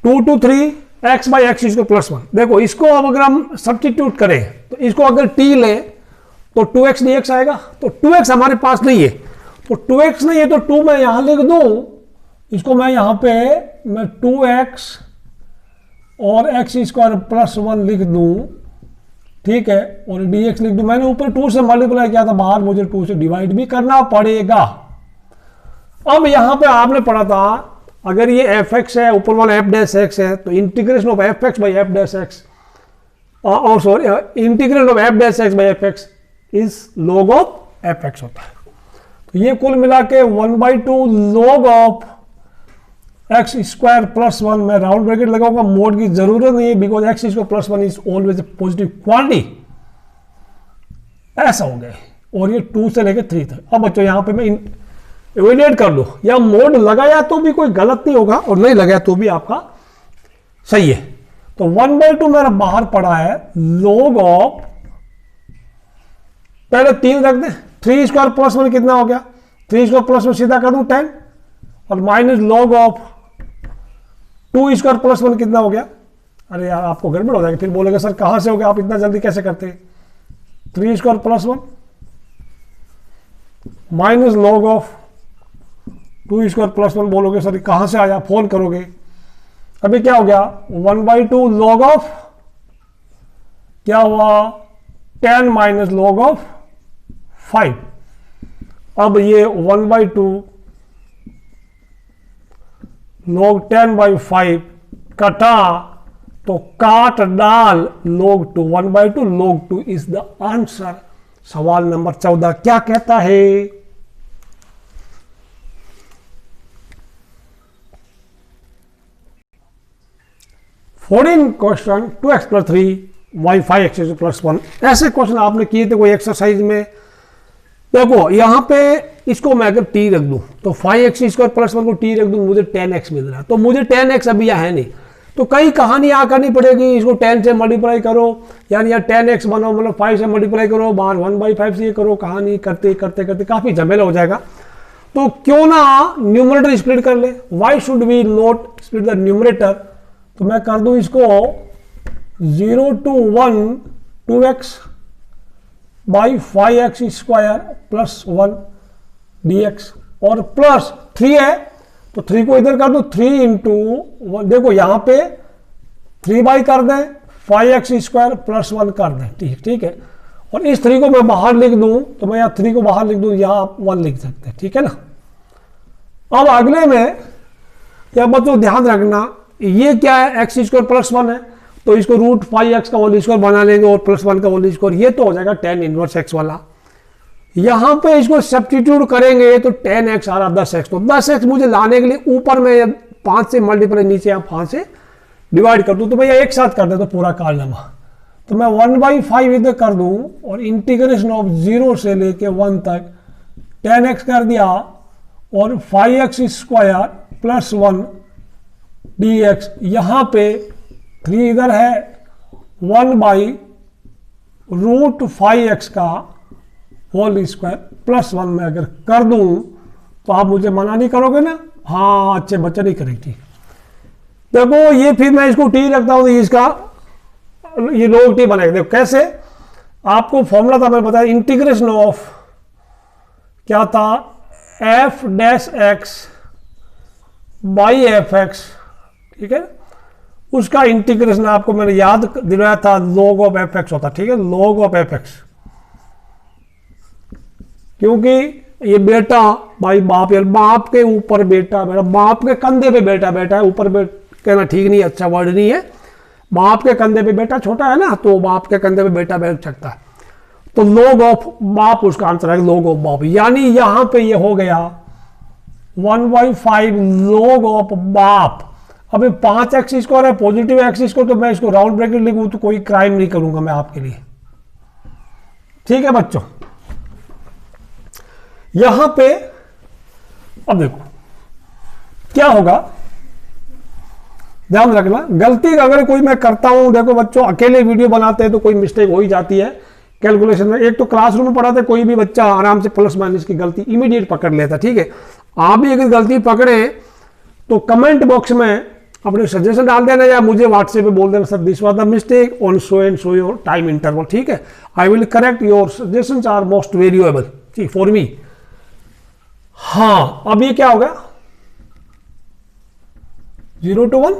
2 to 3 x/x plus 1। देखो इसको अब अगर हम सब्स्टिट्यूट करें तो इसको अगर t ले तो 2x dx आएगा। तो 2x हमारे पास नहीं है, तो 2x नहीं है तो 2 मैं यहां लिख दूं, इसको मैं यहां पे मैं 2x और x² प्लस 1 लिख दूं। ठीक है, और dx लिख दूं। मैंने ऊपर 2 से मल्टीप्लाई किया था, बाहर मुझे 2 से डिवाइड भी करना पड़ेगा। अब यहां पे आपने पढ़ा था अगर ये fx है, ऊपर वाला f' है, तो integration of fx by f' और sorry integration of f' by fx is log of fx होता है। तो ये कुल मिला के 1/2 log ऑफ x² प्लस 1, मैं राउंड ब्रैकेट लगाऊंगा, मोड की जरूरत नहीं है, because x² plus 1 is always a positive quantity. ऐसा हो गया, और ये 2 से लेके 3 तक। अब बच्चों यहां पे मैं इवेल्युएट कर लो, या मोड लगाया तो भी कोई गलत नहीं होगा और नहीं लगाया तो भी आपका सही है। तो 1/2 मेरा बाहर पड़ा है, log ऑफ, पहले 3 रख दे, 3² प्लस 1 कितना हो गया, 3² प्लस 1 सीधा कर दूं 10, और माइनस log ऑफ 2² प्लस 1 कितना हो गया। अरे यार आपको गड़बड़ हो जाएगी, फिर बोलेगा सर कहां से हो गया, आप इतना जल्दी कैसे करते हैं। 3² plus 1 minus log of 2² plus 1 बोलोगे सर कहां से आया, फोन करोगे। अभी क्या हो गया, 1/2 log ऑफ क्या हुआ, 10 माइनस log ऑफ 5। अब ये 1/2 log 10/5 कटा तो काट डाल log 2, 1/2 log 2 is the answer. सवाल नंबर 14 क्या कहता है, question 2x plus 3 y 5x plus 1। ऐसे क्वेश्चन आपने किए थे कोई एक्सरसाइज में। देखो यहां पे इसको मैं अगर t रख दूं तो 5x² प्लस 1 को t रख दूं, मुझे 10x मिल रहा है। तो मुझे 10x अभी यह है नहीं, तो कई कहानी यहाँ करनी पड़ेगी, इसको 10 से मल्टीप्लाई करो, यानी या 10x बनो, मतलब 5 से मल्टीप्लाई करो, बाहर 1/5 से ये करो, कहानी करते करते करते काफी झमेला हो जाएगा। तो क्यों ना न्यूमरेटर स्प्लिट कर ले, why should we not split the numerator. तो मैं कर दूं इसको 0 to 1 2x by 5x² plus 1 dx, और प्लस 3 है तो 3 को इधर कर दो, 3 इंटू 1, देखो यहां पे 3 बाई कर दें, 5x² प्लस 1 कर दें। ठीक है, और इस 3 को मैं बाहर लिख दूं तो मैं यहाँ 3 को बाहर लिख दूं, यहां 1 लिख सकते हैं। ठीक है ना। अब अगले में क्या बच्चों ध्यान रखना, ये क्या है, x² प्लस 1 है, तो इसको रूट 5x का होल स्क्वायर बना लेंगे और प्लस 1 का होल स्क्वायर, ये तो हो जाएगा tan इनवर्स x वाला। यहां पे इसको सब्स्टिट्यूट करेंगे तो 10x आ रहा 10x, तो 10x मुझे लाने के लिए ऊपर में 5 से मल्टीप्लाई, नीचे आप 5 से डिवाइड कर दूं, तो भैया एक साथ कर दे तो पूरा कारनामा। तो मैं 1/5 इधर कर दूं और इंटीग्रेशन ऑफ 0 से लेके 1 तक 10x कर दिया, और 5x² प्लस 1 dx, यहां पे 3 इधर है, 1/√5x का होल स्क्वायर प्लस 1 में अगर कर दूं तो आप मुझे मना नहीं करोगे ना। हाँ अच्छे बच्चे नहीं करेंगे। देखो ये फिर मैं इसको टी रखता हूं तो इसका ये log t बनेगा। देखो कैसे, आपको फॉर्मूला था मैं बताया, इंटीग्रेशन ऑफ क्या था, f' x बाई fx ठीक है। उसका इंटीग्रेशन आपको मैंने याद दिलाया था, log ऑफ एफ एक्स होता, ठीक है, log ऑफ एफ एक्स, क्योंकि ये बेटा भाई बाप, यार बाप के ऊपर बेटा बेटा, बाप के कंधे पे बेटा बेटा है, ऊपर कहना ठीक नहीं है, अच्छा वर्ड नहीं है। बाप के कंधे पे बेटा छोटा है ना, तो बाप के कंधे पे बेटा बैठ सकता है, तो log ऑफ बाप उसका आंसर है, log ऑफ बाप। यानी यहां पे ये हो गया 1/5 log ऑफ बाप। अभी 5x स्क्वायर है, पॉजिटिव एक्स स्क्वायर, तो मैं इसको राउंड ब्रैकेट लिखूं तो कोई क्राइम नहीं करूंगा मैं आपके लिए, ठीक है बच्चों। यहां पे अब देखो क्या होगा, ध्यान रखना, गलती अगर कोई मैं करता हूं, देखो बच्चों अकेले वीडियो बनाते हैं तो कोई मिस्टेक हो ही जाती है कैलकुलेशन में। एक तो क्लासरूम में पढ़ाते कोई भी बच्चा आराम से प्लस माइनस की गलती इमीडिएट पकड़ लेता, ठीक है। आप भी अगर गलती पकड़े तो कमेंट बॉक्स में अपने सजेशन डाल देना या मुझे व्हाट्सएप पे बोल देना, sir this was the mistake on so and so your time interval, ठीक है। I will correct, your suggestions are most valuable, ठीक फॉर मी। हाँ, अब ये क्या हो गया, 0 to 1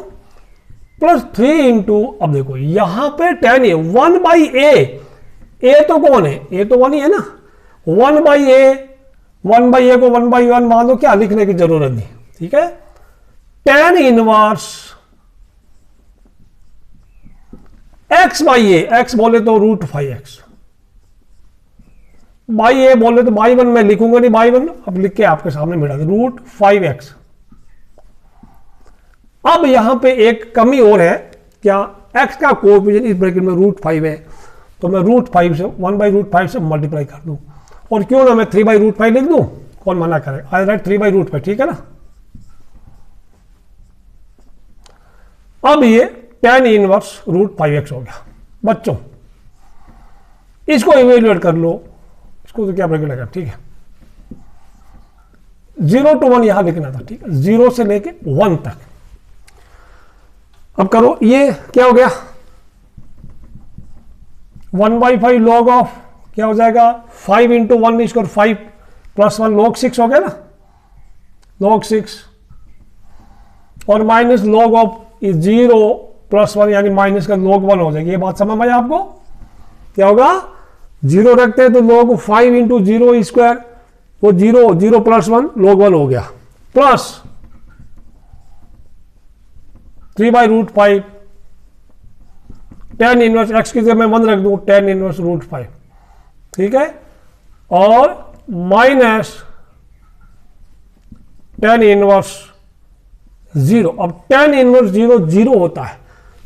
प्लस 3 इंटू, अब देखो यहां पे 10 है, 1/a, ए तो कौन है, ए तो 1 ही है ना, 1/a, 1/a को 1/1 मान दो, क्या लिखने की जरूरत नहीं, ठीक है। tan इनवर्स x/a, x बोले तो √5x, बाई ए बोले तो बाई 1 मैं लिखूंगा नहीं, बाई 1 अब लिख के आपके सामने मिला दे, √5x। अब यहां पे एक कमी और है, क्या, x का कोएफिशिएंट इस ब्रैकेट में √5 है, तो मैं √5 से 1/√5 से मल्टीप्लाई कर दूं, और क्यों ना मैं 3/√5 लिख दूं, कौन मना करे, आई राइट 3/√5, ठीक है ना। अब ये tan इनवर्स √5x हो गया बच्चों, इसको इवेल्युएट कर लो, इसको तो क्या ब्रैकेट लगा, ठीक है। 0 to 1 यहां लिखना था, ठीक है, 0 से लेके 1 तक। अब करो, ये क्या हो गया, 1/5 log ऑफ क्या हो जाएगा, 5 इंटू 1 इसको 5 प्लस 1 log 6 हो गया ना, log 6, और माइनस log ऑफ 0 प्लस 1 यानी माइनस का log 1 हो जाएगी। ये बात समझ में आई आपको, क्या होगा, 0 रखते हैं तो log 5 इंटू 0 स्क्वायर, वो 0 प्लस 1 log 1 हो गया, प्लस 3/√5 tan इनवर्स x की जगह मैं 1 रख दूं, tan इनवर्स √5, ठीक है, और माइनस tan इनवर्स 0। अब tan इनवर्स 0 होता है,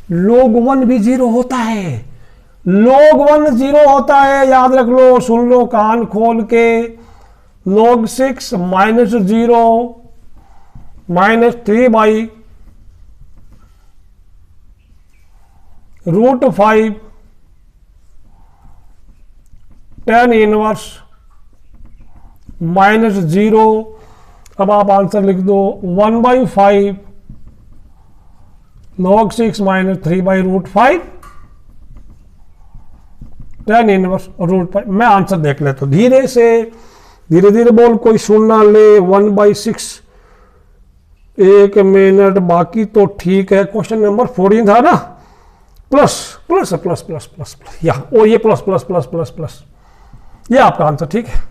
log 1 भी 0 होता है, log 1 0 होता है, याद रख लो, सुन लो कान खोल के, log 6 minus 0 minus 3/√5 tan inverse minus 0। अब आप आंसर लिख दो, 1/5 log 6 माइनस 3/√5 tan इनवर्स √5। मैं आंसर देख लेता हूं धीरे से, धीरे धीरे बोल, कोई सुन ना ले। 1/6, 1 मिनट बाकी तो ठीक है। क्वेश्चन नंबर 14 था ना, plus plus plus plus plus plus, या और ये plus plus plus plus plus, ये आपका आंसर, ठीक है,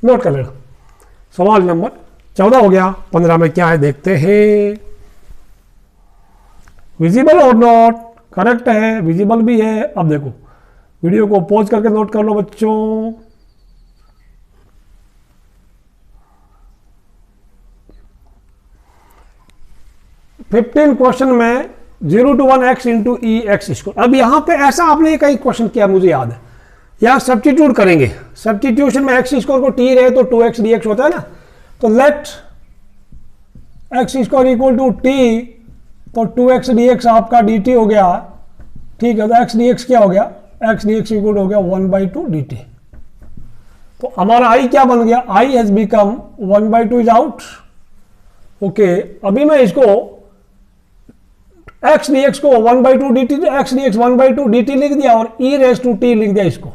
नोट कर लेना। सवाल नंबर 14 हो गया। 15 में क्या है देखते हैं, विजिबल और नॉट, करेक्ट है, विजिबल भी है। अब देखो, वीडियो को पॉज करके नोट कर लो बच्चों। फिफ्टीन क्वेश्चन में 0 to 1 x into e x square. अब यहां पे ऐसा आपने कई क्वेश्चन किया, मुझे याद है, यहां सब्स्टिट्यूट करेंगे। सब्स्टिट्यूशन में एक्स स्क्वायर को टी रहे तो 2x dx होता है ना, तो let x square equal to t, तो 2x dx आपका dt हो गया, ठीक है। तो x dx क्या हो गया, x dx इक्वल हो गया 1/2 dt। तो हमारा i क्या बन गया, i has become 1/2 is out, okay. अभी मैं इसको x dx को 1/2 dt, x dx 1/2 dt लिख दिया और e रेज टू t लिख दिया इसको।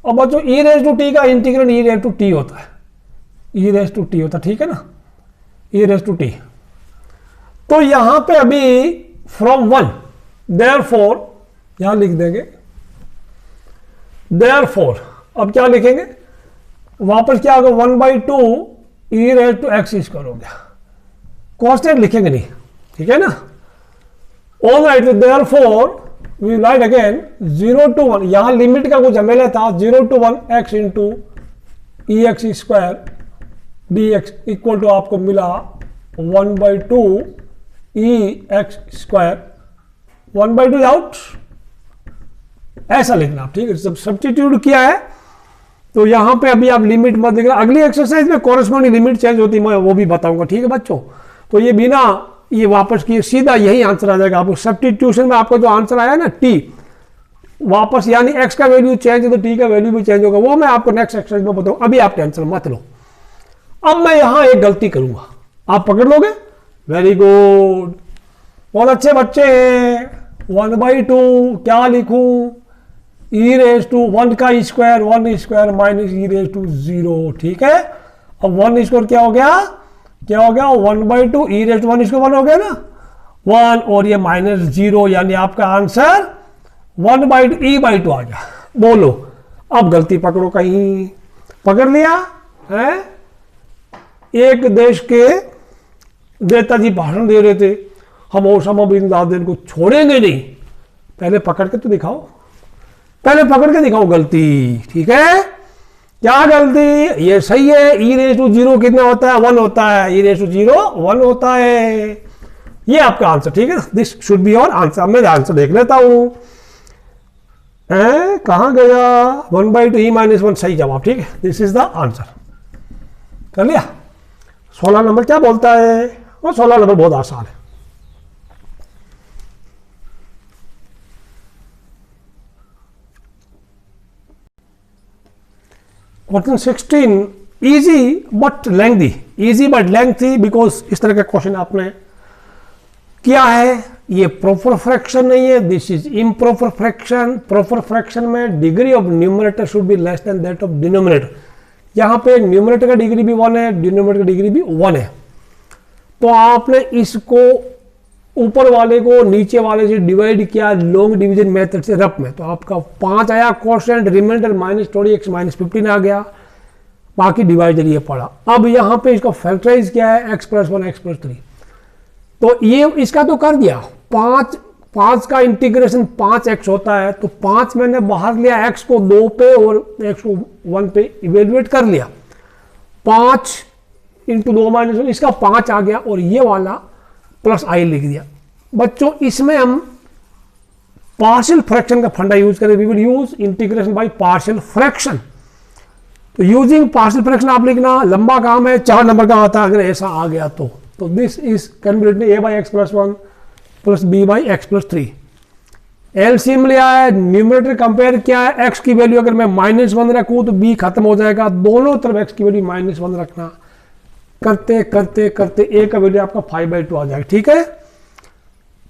अब बच्चों e रेज टू t का integral e raise to t होता है, e रेज टू t होता है, ठीक है ना, e रेज टू t। तो यहां पे अभी फ्रॉम 1, देयरफॉर यहां लिख देंगे, देयरफॉर अब क्या लिखेंगे, वापस क्या होगा 1/2 e raised to x square हो गया, कांस्टेंट लिखेंगे नहीं, ठीक है ना। ऑल राइट, तो therefore we write again 0 to 1, यहां लिमिट का कुछ झमेला था, 0 to 1 x into e x square d x equal to आपको मिला 1/2 ई एक्स स्क्वायर, 1/2 आउट, ऐसा लिखना, ठीक है। सब सब्स्टिट्यूट किया है, तो यहां पे अभी आप लिमिट मत लिखना, अगली एक्सरसाइज में कॉरेस्पॉन्डिंग लिमिट चेंज होती है, मैं वो भी बताऊंगा, ठीक है बच्चों। तो ये बिना ये वापस किए सीधा यही आंसर आ जाएगा आपको। सब्स्टिट्यूशन में आपको जो आंसर आया ना टी, वापस यानी एक्स का वैल्यू चेंज है तो टी का वैल्यू भी चेंज होगा, वो मैं आपको नेक्स्ट एक्सरसाइज में बताऊं, अभी आप टेंशन मत लो। अब मैं यहां एक गलती करूंगा, आप पकड़ लोगे, वेरी गुड, बहुत अच्छे बच्चे हैं। 1/2 क्या लिखूं, ई रेज टू 1 का square, 1 square minus e raise to 0, ठीक है। अब 1 स्क्वायर क्या हो गया, क्या हो गया 1/2 ई रेज टू 1 स्क्वायर 1 हो गया ना, 1 और ये माइनस 0, यानी आपका आंसर 1/e/2 आ गया। बोलो अब गलती पकड़ो, कहीं पकड़ लिया है। एक देश के नेताजी भाषण दे रहे थे, हम ओसामा बिन लादेन को छोड़ेंगे नहीं, पहले पकड़ के तो दिखाओ, पहले पकड़ के दिखाओ गलती, ठीक है। क्या गलती, ये सही है, ई रेज टू 0 कितना होता है, 1 होता है, ई रेज टू 0 1 होता है, ये आपका आंसर, ठीक है। This should be your answer. मैं आंसर देख लेता हूं, कहां गया, 1/2 e - 1 सही जवाब, ठीक है, दिस इज द आंसर। कर लिया। 16 नंबर क्या बोलता है, और 16 नंबर बहुत आसान है। Question 16 easy but lengthy, easy but lengthy because इस तरह का क्वेश्चन आपने किया है। ये प्रॉपर फ्रैक्शन नहीं है, this is improper fraction. Proper fraction में degree of numerator should be less than that of denominator. यहां पे न्यूमरेटर का डिग्री भी 1 है, डिनोमिनेटर का डिग्री भी 1 है, तो आपने इसको ऊपर वाले को नीचे वाले से डिवाइड किया लॉन्ग डिवीजन मेथड से, रफ में, तो आपका 5 आया क्वोशिएंट, रिमाइंडर -20x -15 आ गया, बाकी डिवाइडर ये पड़ा। अब यहां पे इसका फैक्टराइज क्या है, x + 1 x + 3, तो ये इसका तो कर दिया। 5 का इंटीग्रेशन 5x होता है, तो 5 मैंने बाहर लिया, x को 2 पे और x को 1 पे इवेल्युएट कर लिया, 5 × 2 - 1, इसका 5 आ गया, और ये वाला प्लस i लिख दिया। बच्चों इसमें हम पार्शियल फ्रैक्शन का फंडा यूज करें, we will use integration by partial fraction. तो यूजिंग पार्शियल फ्रैक्शन आप लिखना, लंबा काम है, 4 नंबर का आता है, अगर ऐसा आ गया तो this is can be written a/x + 1 + b/x + 3। LCM लिया है, न्यूमरेटर कंपेयर किया है, x की वैल्यू अगर मैं -1 रखूं तो b खत्म हो जाएगा, दोनों तरफ x की वैल्यू -1 रखना, करते करते करते a का वैल्यू आपका 5/2 आ जाएगा, ठीक है।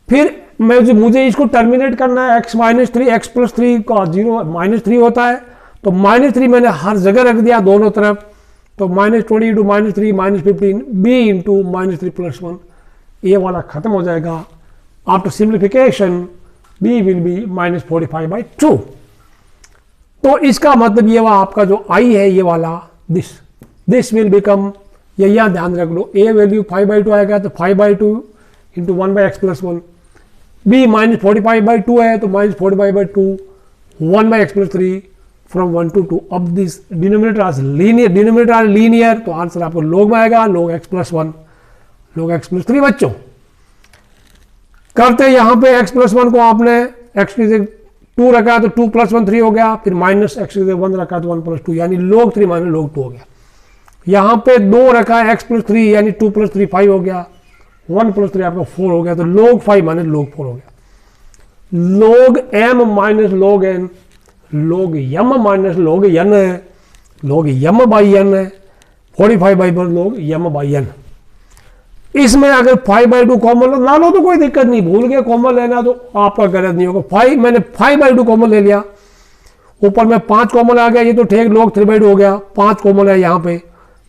फिर मुझे इसको टर्मिनेट करना है, x - 3 x + 3 का 0 -3 होता है, तो -3 मैंने हर जगह रख दिया दोनों तरफ, तो -20 × -3 -15 b × -3 + 1, ये वाला खत्म हो जाएगा। After simplification b will B -45/2। तो इसका मतलब ये वाला आपका जो i है, ये वाला दिस विल बिकम, ये यहां ध्यान रख लो, a वैल्यू 5/2 आएगा, तो 5/2 × 1/x + 1, b -45/2 है, तो -45/2 1/x + 3 from 1 to 2। अब दिस डिनोमिनेटर आर लीनियर, तो आंसर आपको log में आएगा, log x + 1 log x + 3। बच्चों करते यहां पे x + 1 को आपने x की जगह 2 रखा तो 2 + 1 3 हो गया, फिर -x की जगह 1 रखा तो 1 + 2, यानी log 3 - log 2 हो गया। यहां पे 2 रखा है, x + 3 यानी 2 + 3 5 हो गया, 1 + 3 आपका 4 हो गया, तो log 5 - log 4 हो गया। log m - log n, log m - log n है, log m/n है, 45/1 log m/n। इसमें अगर 5/2 कॉमन ना लो तो कोई दिक्कत नहीं, भूल गए कॉमन लेना तो आपका गलत नहीं होगा। मैंने 5/2 कॉमन ले लिया, ऊपर में 5 कॉमन आ गया, ये तो ठीक, log 3/2 हो गया, 5 कॉमन है यहाँ पे,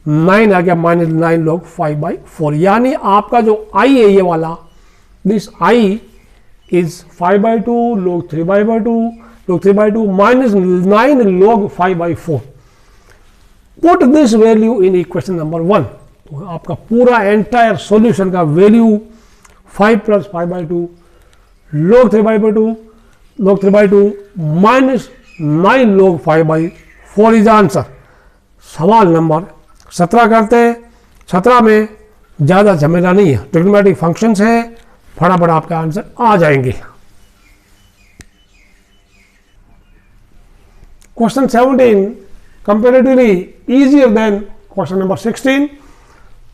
9 आ गया -9 log 5/4, यानी आपका जो i है ये वाला, this i is 5/2 log 3/2 log 3/2 -9 log 5/4. Put this value in equation number 1, तो आपका पूरा एंटायर सॉल्यूशन का value 5 + 5/2 log 3/2 log 3/2 -9 log 5/4 is answer. सवाल नंबर 17 करते हैं. 17 में ज़्यादा झमेला नहीं है, ट्रिग्नोमेट्रिक फंक्शंस है, फटाफट आपका आंसर आ जाएंगे. Question 17 comparatively easier than question number 16.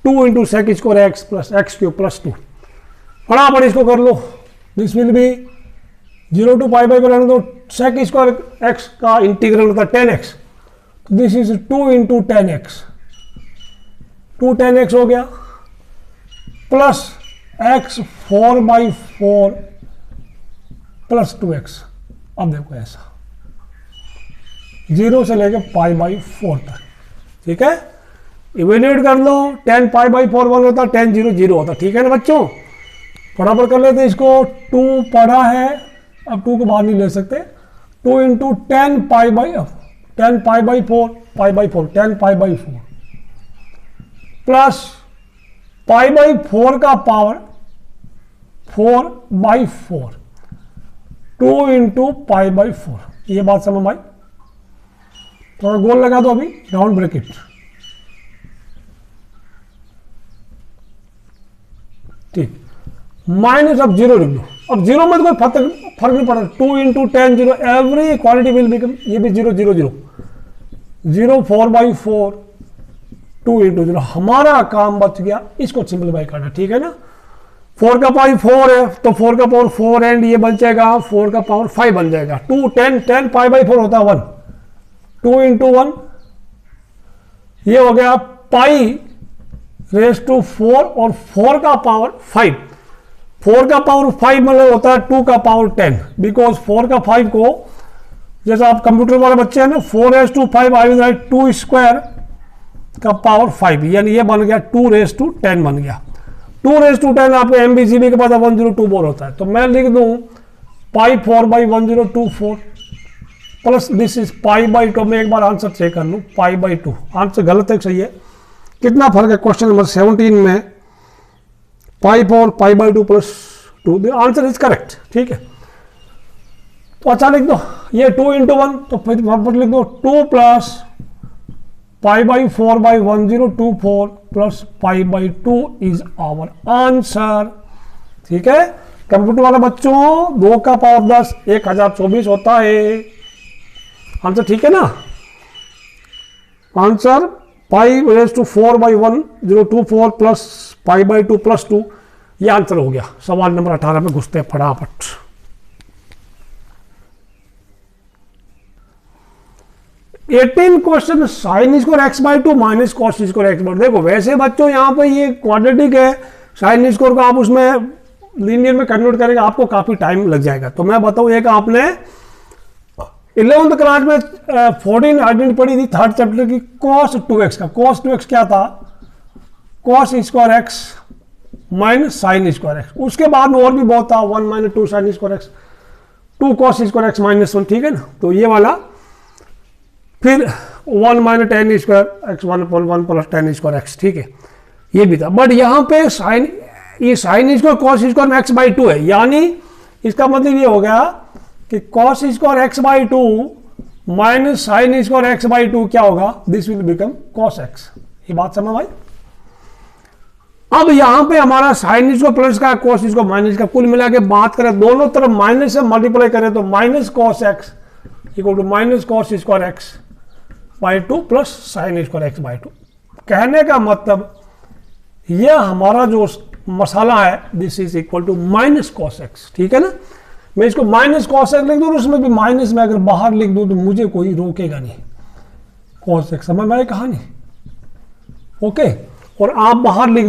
2 × sec² x + x³ + 2. फटाफट इसको कर लो. दिस विल बी 0 to π को रहने दो. sec² x का इंटीग्रल होता है 10x, this is 2 × 10x, 2 10x हो गया, प्लस x 4/4 + 2x. अब देखो ऐसा 0 से लेके π/4 तक, ठीक है. इवेल्यूएट कर लो. 10 π/4 1 होता, 10 0 0 होता, ठीक है ना बच्चों. फटाफट कर लेते हैं इसको. 2 पढ़ा है, अब 2 को बाहर नहीं ले सकते. 2 × 10 π/4 π/4 10 π/4 प्लस π/4 का पावर 4/4 2 × π/4. ये बात समझ आई. थोड़ा गोल लगा दो अभी, राउंड ब्रैकेट. ठीक, माइनस अब 0 लिख दो. अब 0 में तो कोई फर्क नहीं पड़ा. 2 × 10 0, एवरी इक्वालिटी विल बिकम, ये भी 0 0 0 0 4/4 2 × 0. हमारा काम बच गया इसको सिंपलीफाई करना, ठीक है ना. 4 का पावर 4 है तो 4 का पावर 4 एंड ये बन जाएगा 4 का पावर 5 बन जाएगा. 2 10 10 π/4 होता है 1. 2 × 1 ये हो गया π⁴ और 4 का पावर 5. 4 का पावर 5 मतलब होता है 2 का पावर 10, बिकॉज 4 का 5 को, जैसा आप कंप्यूटर वाले बच्चे हैं ना, 4⁵ आई विल राइट 2² का पावर 5, यानी ये बन गया 2⁻10 बन गया. 2⁻10 आपको MBCB के पास 1024 होता है, तो मैं लिख दूं π4/1024 प्लस दिस इज π/2. मैं एक बार आंसर चेक कर लूं. π/2 आंसर गलत है सही है. कितना फर्क है क्वेश्चन नंबर 17 में? π4 π/2 + 2. द आंसर इज करेक्ट, ठीक है. तो अच्छा लिख दो ये 2 × 1, तो फिर वापस लिख दो 2 + π/4/1024 प्लस π/2 इज आवर आंसर, ठीक है. कंप्यूटर वाला बच्चों 2 का पावर 10 1024 होता है आंसर, ठीक है ना. आंसर π⁴/1024 प्लस π/2 + 2, ये आंसर हो गया. सवाल नंबर 18 में घुसते हैं फटाफट. Question sin² x/2 minus cos² x/2. देखो वैसे बच्चों यहाँ पे ये क्वाड्रेटिक है, sin² को आप उसमें लीनियर में कन्वर्ट करेंगे आपको काफी टाइम लग जाएगा. तो मैं बताऊं, एक आपने 11th क्लास में 14 आइडेंटिटी पढ़ी थी 3rd चैप्टर की, cos 2x का. cos 2x क्या था? cos² x minus sin² x. उसके बाद में और भी बहुत था, 1 - 2 sin² x, 2 cos² x -1, ठीक है ना. तो ये वाला फिर 1 - tan² x 1/1 + tan² x, ठीक है, ये भी था. बट यहाँ पे ये sin² cos² में x/2 है, यानी इसका मतलब ये हो गया कि cos² x/2 minus sin² x/2 क्या होगा? This will become cos x. ये बात समझ आई. अब यहां पे हमारा sin² प्लस का cos² माइनस का कुल मिला के बात करें, दोनों तरफ माइनस से मल्टीप्लाई करें तो minus cos x equal to minus cos² x/2 plus sin² x/2. कहने का मतलब यह हमारा जो मसाला है, this is equal to minus cos x, ठीक है ना. मैं इसको माइनस cos x लिख दूं, उसमें भी माइनस में अगर बाहर लिख दूं तो मुझे कोई रोकेगा नहीं. cos x समझ में आई कहानी? ओके. और आप बाहर लिख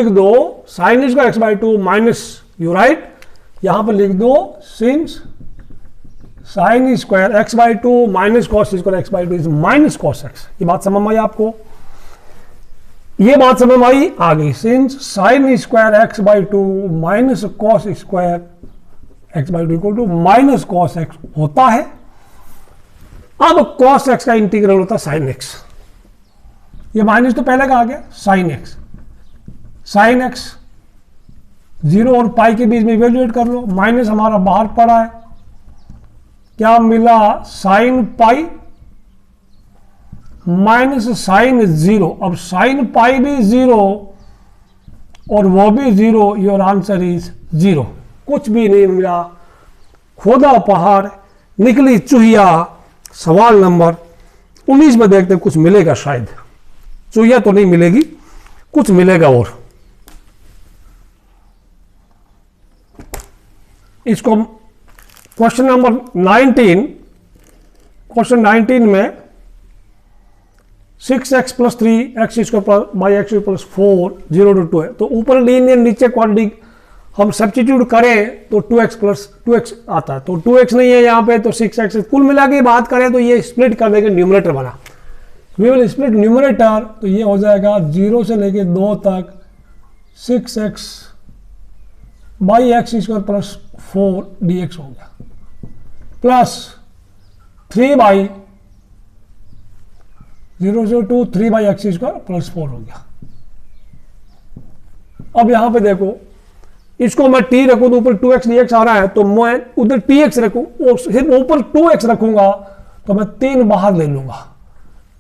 दो sin² x/2 minus, you right, यहां पर लिख दो since sine square x by two minus cos square x by two is minus cos x. ये बात समझ में आई आपको? ये बात समझ में आई? आ गई। Since sine square x by two minus cos square x by two equal to minus cos x होता है। अब कॉस एक्स का इंटीग्रल होता है साइन एक्स। ये माइनस तो पहले का आ गया, साइन एक्स। साइन एक्स 0 और पाई के बीच में इवेल्युएट कर लो, माइनस हमारा बाहर पड़ा है, क्या मिला? Sine pi minus sine 0। अब साइन पाई भी 0 और वो भी 0, योर आंसर इज 0। कुछ भी नहीं मिला, खोदा पहाड़ निकली चूहिया। सवाल नंबर 19 में देखते हैं, कुछ मिलेगा शायद। चूहिया तो नहीं मिलेगी, कुछ मिलेगा। और इसको क्वेश्चन नंबर 19, क्वेश्चन 19 में 6x plus 3x square by x plus 4 0 to 2 है। तो ऊपर लीनियर नीचे क्वाड्रेटिक हम सब्स्टिट्यूट करें तो 2x प्लस 2x आता है। तो 2x नहीं है यहाँ पे, तो 6x। कुल मिला के बात करें तो ये स्प्लिट कर देंगे, न्यूमरेटर बना। वी विल स्प्लिट न्यूमरेटर, तो ये हो जाएगा 0 से लेके 2 तक 6x by x square plus 4 dx हो गया, प्लस 3 बाई 0 से 2 3 बाई एक्स स्क्वायर प्लस 4 हो गया। अब यहां पे देखो, इसको मैं t रखूं तो ऊपर 2x dx आ रहा है, तो मैं उधर tx रखूं और सिर्फ ऊपर 2x रखूंगा तो मैं 3 बाहर ले लूंगा।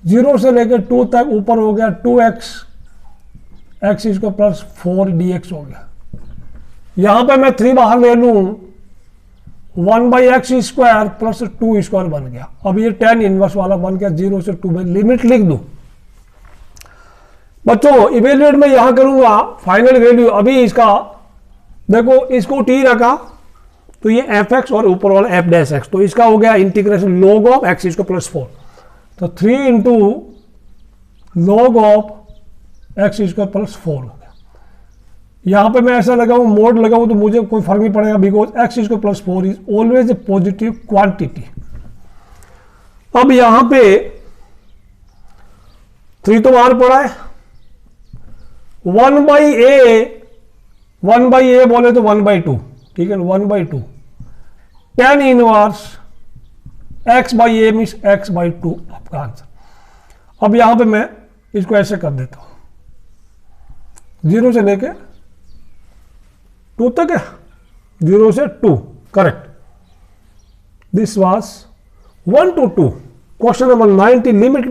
0 से लेकर 2 तक ऊपर हो गया 2x x square plus 4 dx हो गया। यहां पे मैं 3 बाहर ले लूं, 1 by x square plus 2 square बन गया। अब ये tan इनवर्स वाला बन गया। 0 से 2 में लिमिट लिख दूं। बच्चों इवेल्युएट में यहां करूंगा फाइनल वैल्यू। अभी इसका देखो, इसको t रखा तो ये fx और ऊपर वाला f डैश x, तो इसका हो गया integration log of x square plus 4। तो 3 into log of x square plus 4 हो गया। यहां पे मैं ऐसा लगाऊं, मोड लगाऊं, तो मुझे कोई फर्क नहीं पड़ेगा, because x square plus 4 is always a positive quantity. अब यहां पे 3 तो बाहर पड़ा है, 1 बाई ए बोले तो 1/2, ठीक है, 1/2 tan inverse x by A means x/2 आपका आंसर। अब यहां पे मैं इसको ऐसे कर देता हूं, 0 से लेके 2 तक है, 0 से 2, correct. This was 1 to 2। Question number 19, limit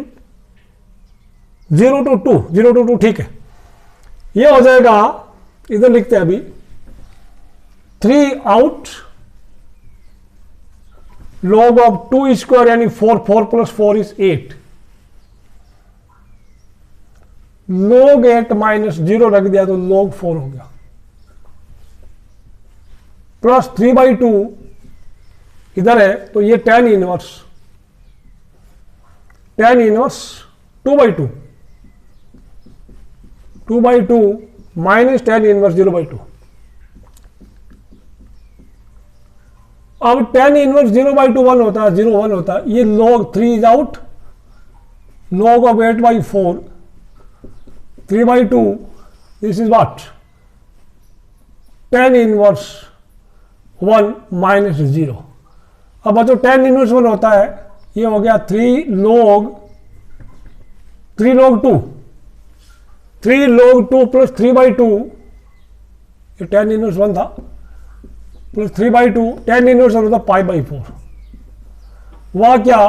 0 to 2, 0 to 2, ठीक है। ये हो जाएगा, इधर लिखते हैं अभी 3 आउट log ऑफ 2 स्क्वायर यानी 4, 4 प्लस 4 इज 8, log 8 माइनस 0 रख दिया तो log 4 हो गया, प्लस 3/2 इधर है तो ये tan inverse 2/2, 2/2 minus tan inverse 0/2। अब tan इनवर्स 0/2 1 होता है, 0 1 होता है। ये log 3 is out, log of 8/4 3/2, this is what? tan inverse 1 minus 0। अब बच्चों tan इनवर्स 1 होता है, ये हो गया 3 log 2, 3 log 2 प्लस 3/2, ये tan इनवर्स 1 था, प्लस 3/2, tan इनवर्स होता π/4। वह क्या?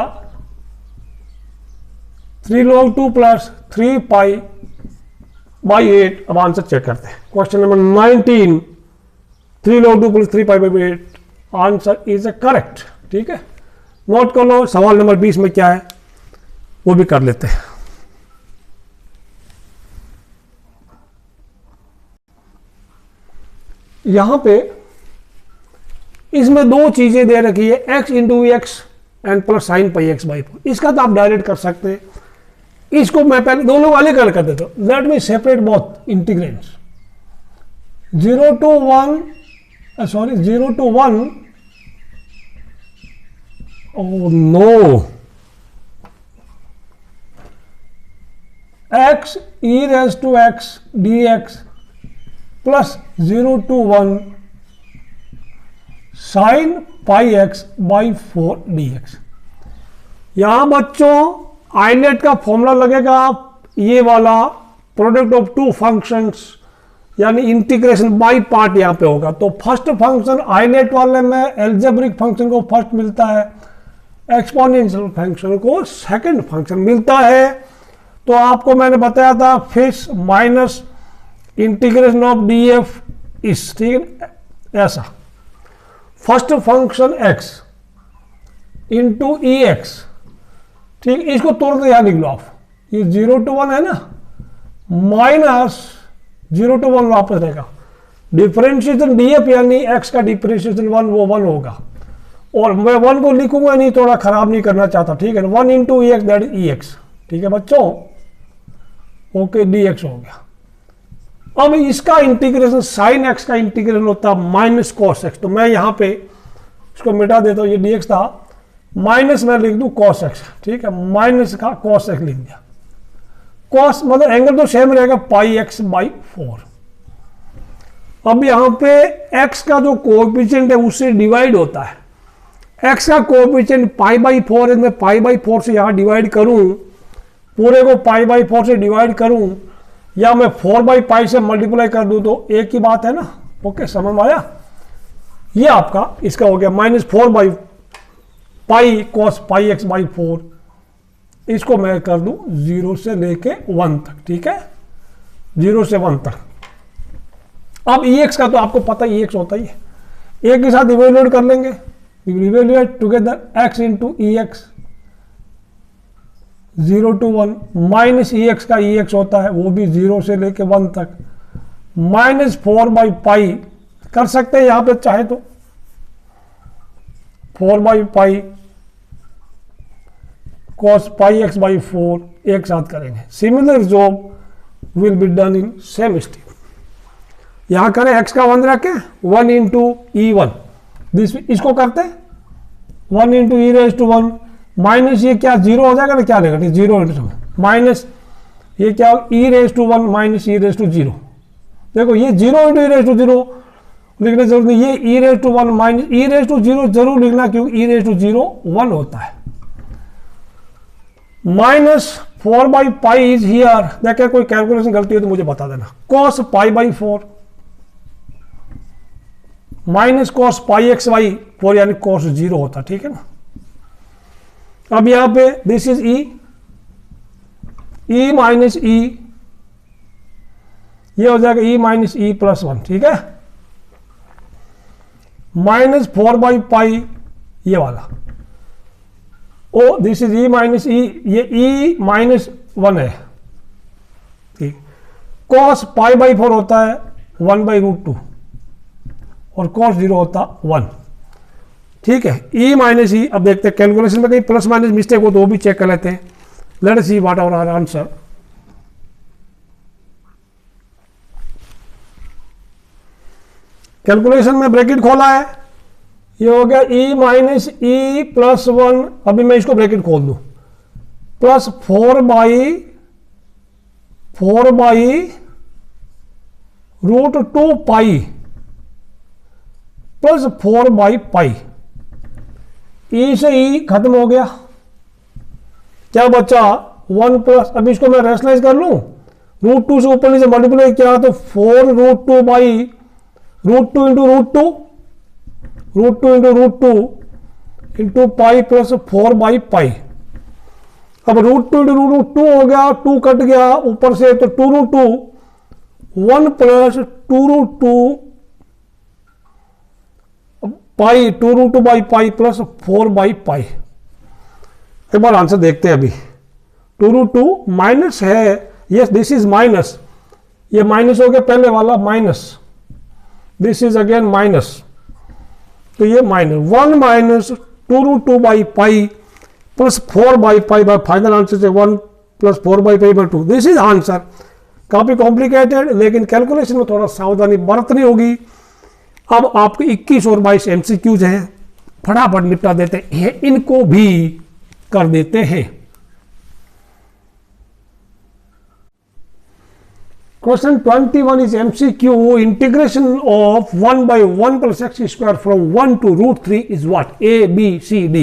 3 log 2 प्लस 3π/8। अब आंसर चेक करते हैं। Question number 19, 3 log 2 plus 3π/8, answer is a correct, ठीक है। नोट कर लो। सवाल नंबर 20 में क्या है वो भी कर लेते हैं। यहां पे इसमें 2 चीजें दे रखी है, x into x and plus sign πx/4। इसका तो आप डायरेक्ट कर सकते हैं, इसको मैं पहले दोनों वाले कर देता हूं। Let me separate both integrands. 0 to 1 Oh no. X e raised to x dx plus 0 to 1 sin pi x by 4 dx। यहां बच्चों आईनेट का फॉर्मूला लगेगा ये वाला, प्रोडक्ट ऑफ टू फंक्शंस, यानी इंटीग्रेशन बाय पार्ट यहां पे होगा। तो फर्स्ट फंक्शन आईनेट वाले में एल्जेब्रिक फंक्शन को फर्स्ट मिलता है, एक्सपोनेंशियल फंक्शन को सेकंड फंक्शन मिलता है। तो आपको मैंने बताया था fish minus integration of D F इस, ठीक है, ऐसा first function x into e x, ठीक, इसको तुरंत यहां लिख लो आप, ये 0 to 1 है ना, माइनस 0 to 1 वापस रहेगा, डिफरेंशिएशन डी एफ यानी x का डिफरेंशिएशन 1 वो 1 होगा, और मैं 1 को लिखूंगा नहीं, थोड़ा खराब नहीं करना चाहता, ठीक है, 1 into e x that is E x, ठीक है बच्चों, ओके डी एक्स हो गया। अब इसका इंटीग्रेशन साइन एक्स का इंटीग्रेशन होता है माइनस कॉस एक्स, तो मैं यहां पे इसको मिटा देता हूं, ये डी एक्स था, माइनस मैं लिख दूं कॉस एक्स, ठीक है, माइनस का कॉस एक्स लिख दिया, कॉस मतलब एंगल तो सेम रहेगा पाई एक्स बाई 4। अब यहां पे एक्स का जो कोएफिशिएंट है उससे डिवाइड होता है, एक्स का कोएफिशिएंट पाई बाई 4 है, मैं पाई बाई 4 से यहां डिवाइड करूं, पूरे को पाई बाई 4 से डिवाइड करूं, या मैं 4 बाई पाई से मल्टीप्लाई कर दूं, तो एक ही बात है ना, ओके समझ में आया। ये आपका इसका हो गया minus 4 by pi cos pi x by 4, इसको मैं कर दूं 0 से लेके 1 तक, ठीक है, 0 से 1 तक। अब ई एक्स का तो आपको पता ही एक्स होता ही है, एक के साथ इवेल्युएट कर लेंगे, evaluate together x into e x 0 to 1 minus E x का ई एक्स होता है वो भी 0 से लेके 1 तक, माइनस 4 बाई पाई कर सकते हैं यहां पे चाहे तो, 4 by pi cos pi x by 4 एक साथ करेंगे। Similar job will be done in same step. यहां करें एक्स का 1 रखें, 1 इंटू ई 1, इसको करते 1 into e raise to 1 minus ये क्या 0 हो जाएगा ना, क्या लेगा 0 इंटू माइनस ये क्या e raise to 1 minus e raise to 0, देखो ये 0 इंटू ई रेज टू 0 लिखने जरूरत नहीं, ये e raise to 1 minus e raise to 0 जरूर लिखना क्योंकि ई रेज टू 0 1 होता है। Minus 4 by pi is here, देखिए कोई कैलकुलेशन गलती हो तो मुझे बता देना, cos pi by 4 minus cos pi x by 4 यानी कॉस 0 होता, ठीक है ना। अब यहां पे दिस इज ई माइनस ई, ये हो जाएगा ई माइनस ई प्लस 1, ठीक है, माइनस 4 बाई पाई ये वाला, ओ दिस इज ई माइनस ई, ये ई माइनस 1 है, ठीक, कॉस पाई बाई 4 होता है 1 बाई रूट 2 और कॉस 0 होता 1, ठीक है, ई माइनस ई। अब देखते हैं कैलकुलेशन में कहीं प्लस माइनस मिस्टेक हो तो वो भी चेक कर लेते हैं, let us see what our answer. Calculation में ब्रैकेट खोला है, ये हो गया ई माइनस ई प्लस 1, अभी मैं इसको ब्रैकेट खोल दूं, plus 4 by root 2 pi plus 4 by pi, e से ई खत्म हो गया, क्या बचा 1 प्लस, अब इसको मैं रेशनलाइज कर लूं, रूट 2 से ऊपर नीचे मल्टीप्लाई किया तो 4 root 2 by root 2 into root 2, root 2 into root 2 into pi plus 4 by pi. अब रूट 2 इंटू रूट 2 हो गया, 2 कट गया ऊपर से तो 2 root 2, 1 plus 2 root 2 pi 2 root 2 by pi plus 4 by pi. एक बार आंसर देखते हैं अभी, 2 रूट 2 माइनस है, यस दिस इज माइनस, ये माइनस हो गया पहले वाला minus, this is again minus, तो ये minus 1 minus 2 root 2 by pi plus 4 by pi, by final answer से 1 plus 4 by pi by 2, this is answer. काफी कॉम्प्लिकेटेड, लेकिन कैलकुलेशन में थोड़ा सावधानी बरतनी होगी। अब आपके 21 और 22 एमसीक्यूज हैं, फटाफट निपटा देते हैं, इनको भी कर देते हैं। Question 21 is MCQ. Integration of 1 by 1 plus x square from 1 to root 3 is what? A, B, C, D.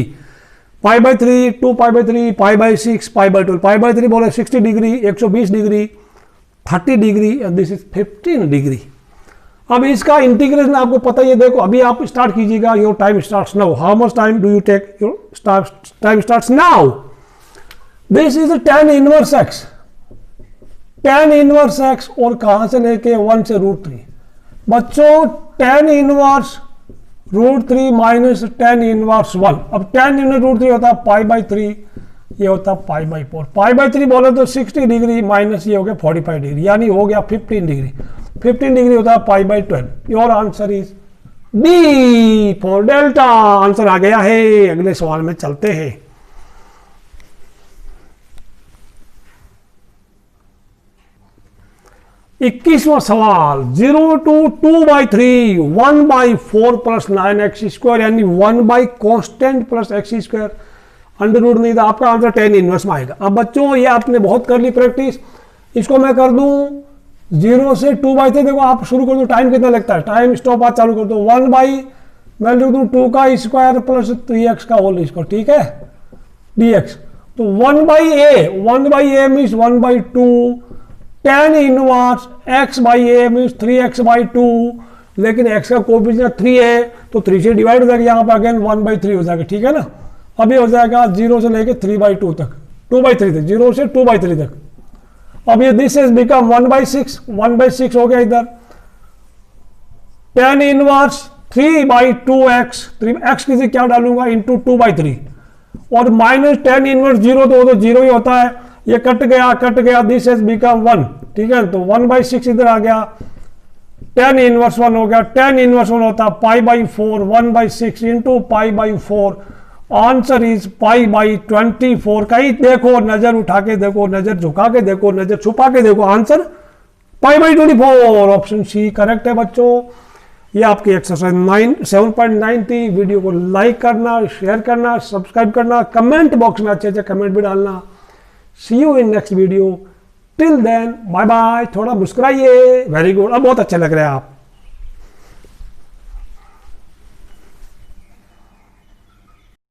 Pi by 3, 2 pi by 3, pi by 6, pi by 12. Pi by 3 बोले 60 degree, 120 degree, 30 degree, and this is 15 degree. अब इसका इंटीग्रेशन आपको पता ही है, देखो अभी आप स्टार्ट कीजिएगा, your time starts now. How much time do you take? Your time starts now. This is tan inverse x, tan inverse x, और कहां से लेके 1 से √3। बच्चों tan inverse √3 minus tan inverse 1। अब tan इनवर्स √3 होता है पाई बाई 3, ये होता है पाई बाई 4। पाई बाई 3 बोले तो 60 डिग्री माइनस ये हो गया 45 डिग्री, यानी हो गया 15 डिग्री। 15 डिग्री होता है pi by 12। Your answer is D for delta. Answer आ गया है। अगले सवाल में चलते हैं। 21वां सवाल, 0 to 2/3, 1/4 प्लस 9x स्क्वायर, यानी 1 constant plus x square, under root नहीं था। आपका आंसर tan इनवर्स में आएगा। अब बच्चों ये आपने बहुत कर ली प्रैक्टिस, इसको मैं कर दूं 0 से 2/3। देखो आप शुरू कर दो, टाइम कितना लगता है, टाइम स्टॉप आप चालू कर दो। 1 मैं लिख दूं 2 का स्क्वायर प्लस 3x का होल स्क्वायर, ठीक है, dx। तो 1/a means 1/2, tan inverse x by A means 3x/2, लेकिन x का कोएफिशिएंट 3 है तो 3 से डिवाइड हो जाएगा, यहाँ पर अगेन 1/3 हो जाएगा, ठीक है ना। अभी हो जाएगा 0 से लेके 3/2 तक, 2/3 तक, 0 से 2/3 तक। अब ये दिस इज बिकम 1/6, 1/6 हो गया इधर। tan इनवर्स 3/2x, 3x की क्या डालूंगा इंटू 2/3, और माइनस tan इनवर्स 0 तो 0 ही होता है, ये कट गया, दिस हैज बिकम 1, ठीक है। तो 1/6 इधर आ गया, tan इनवर्स 1 हो गया। tan इनवर्स 1 होता है pi by 4, 1/6 into pi by 4। Answer is pi by 24। कहीं देखो, नजर उठा के देखो, नजर झुका के देखो, नजर छुपा के देखो, answer pi by 24। Option C correct है बच्चों। ये आपकी एक्सरसाइज 7.9 थी। वीडियो को लाइक करना, शेयर करना, सब्सक्राइब करना, कमेंट बॉक्स में अच्छे कमेंट भी डालना। See you in next video. Till then, bye bye। थोड़ा मुस्कुराइए, वेरी गुड। अब बहुत अच्छे लग रहे हैं आप।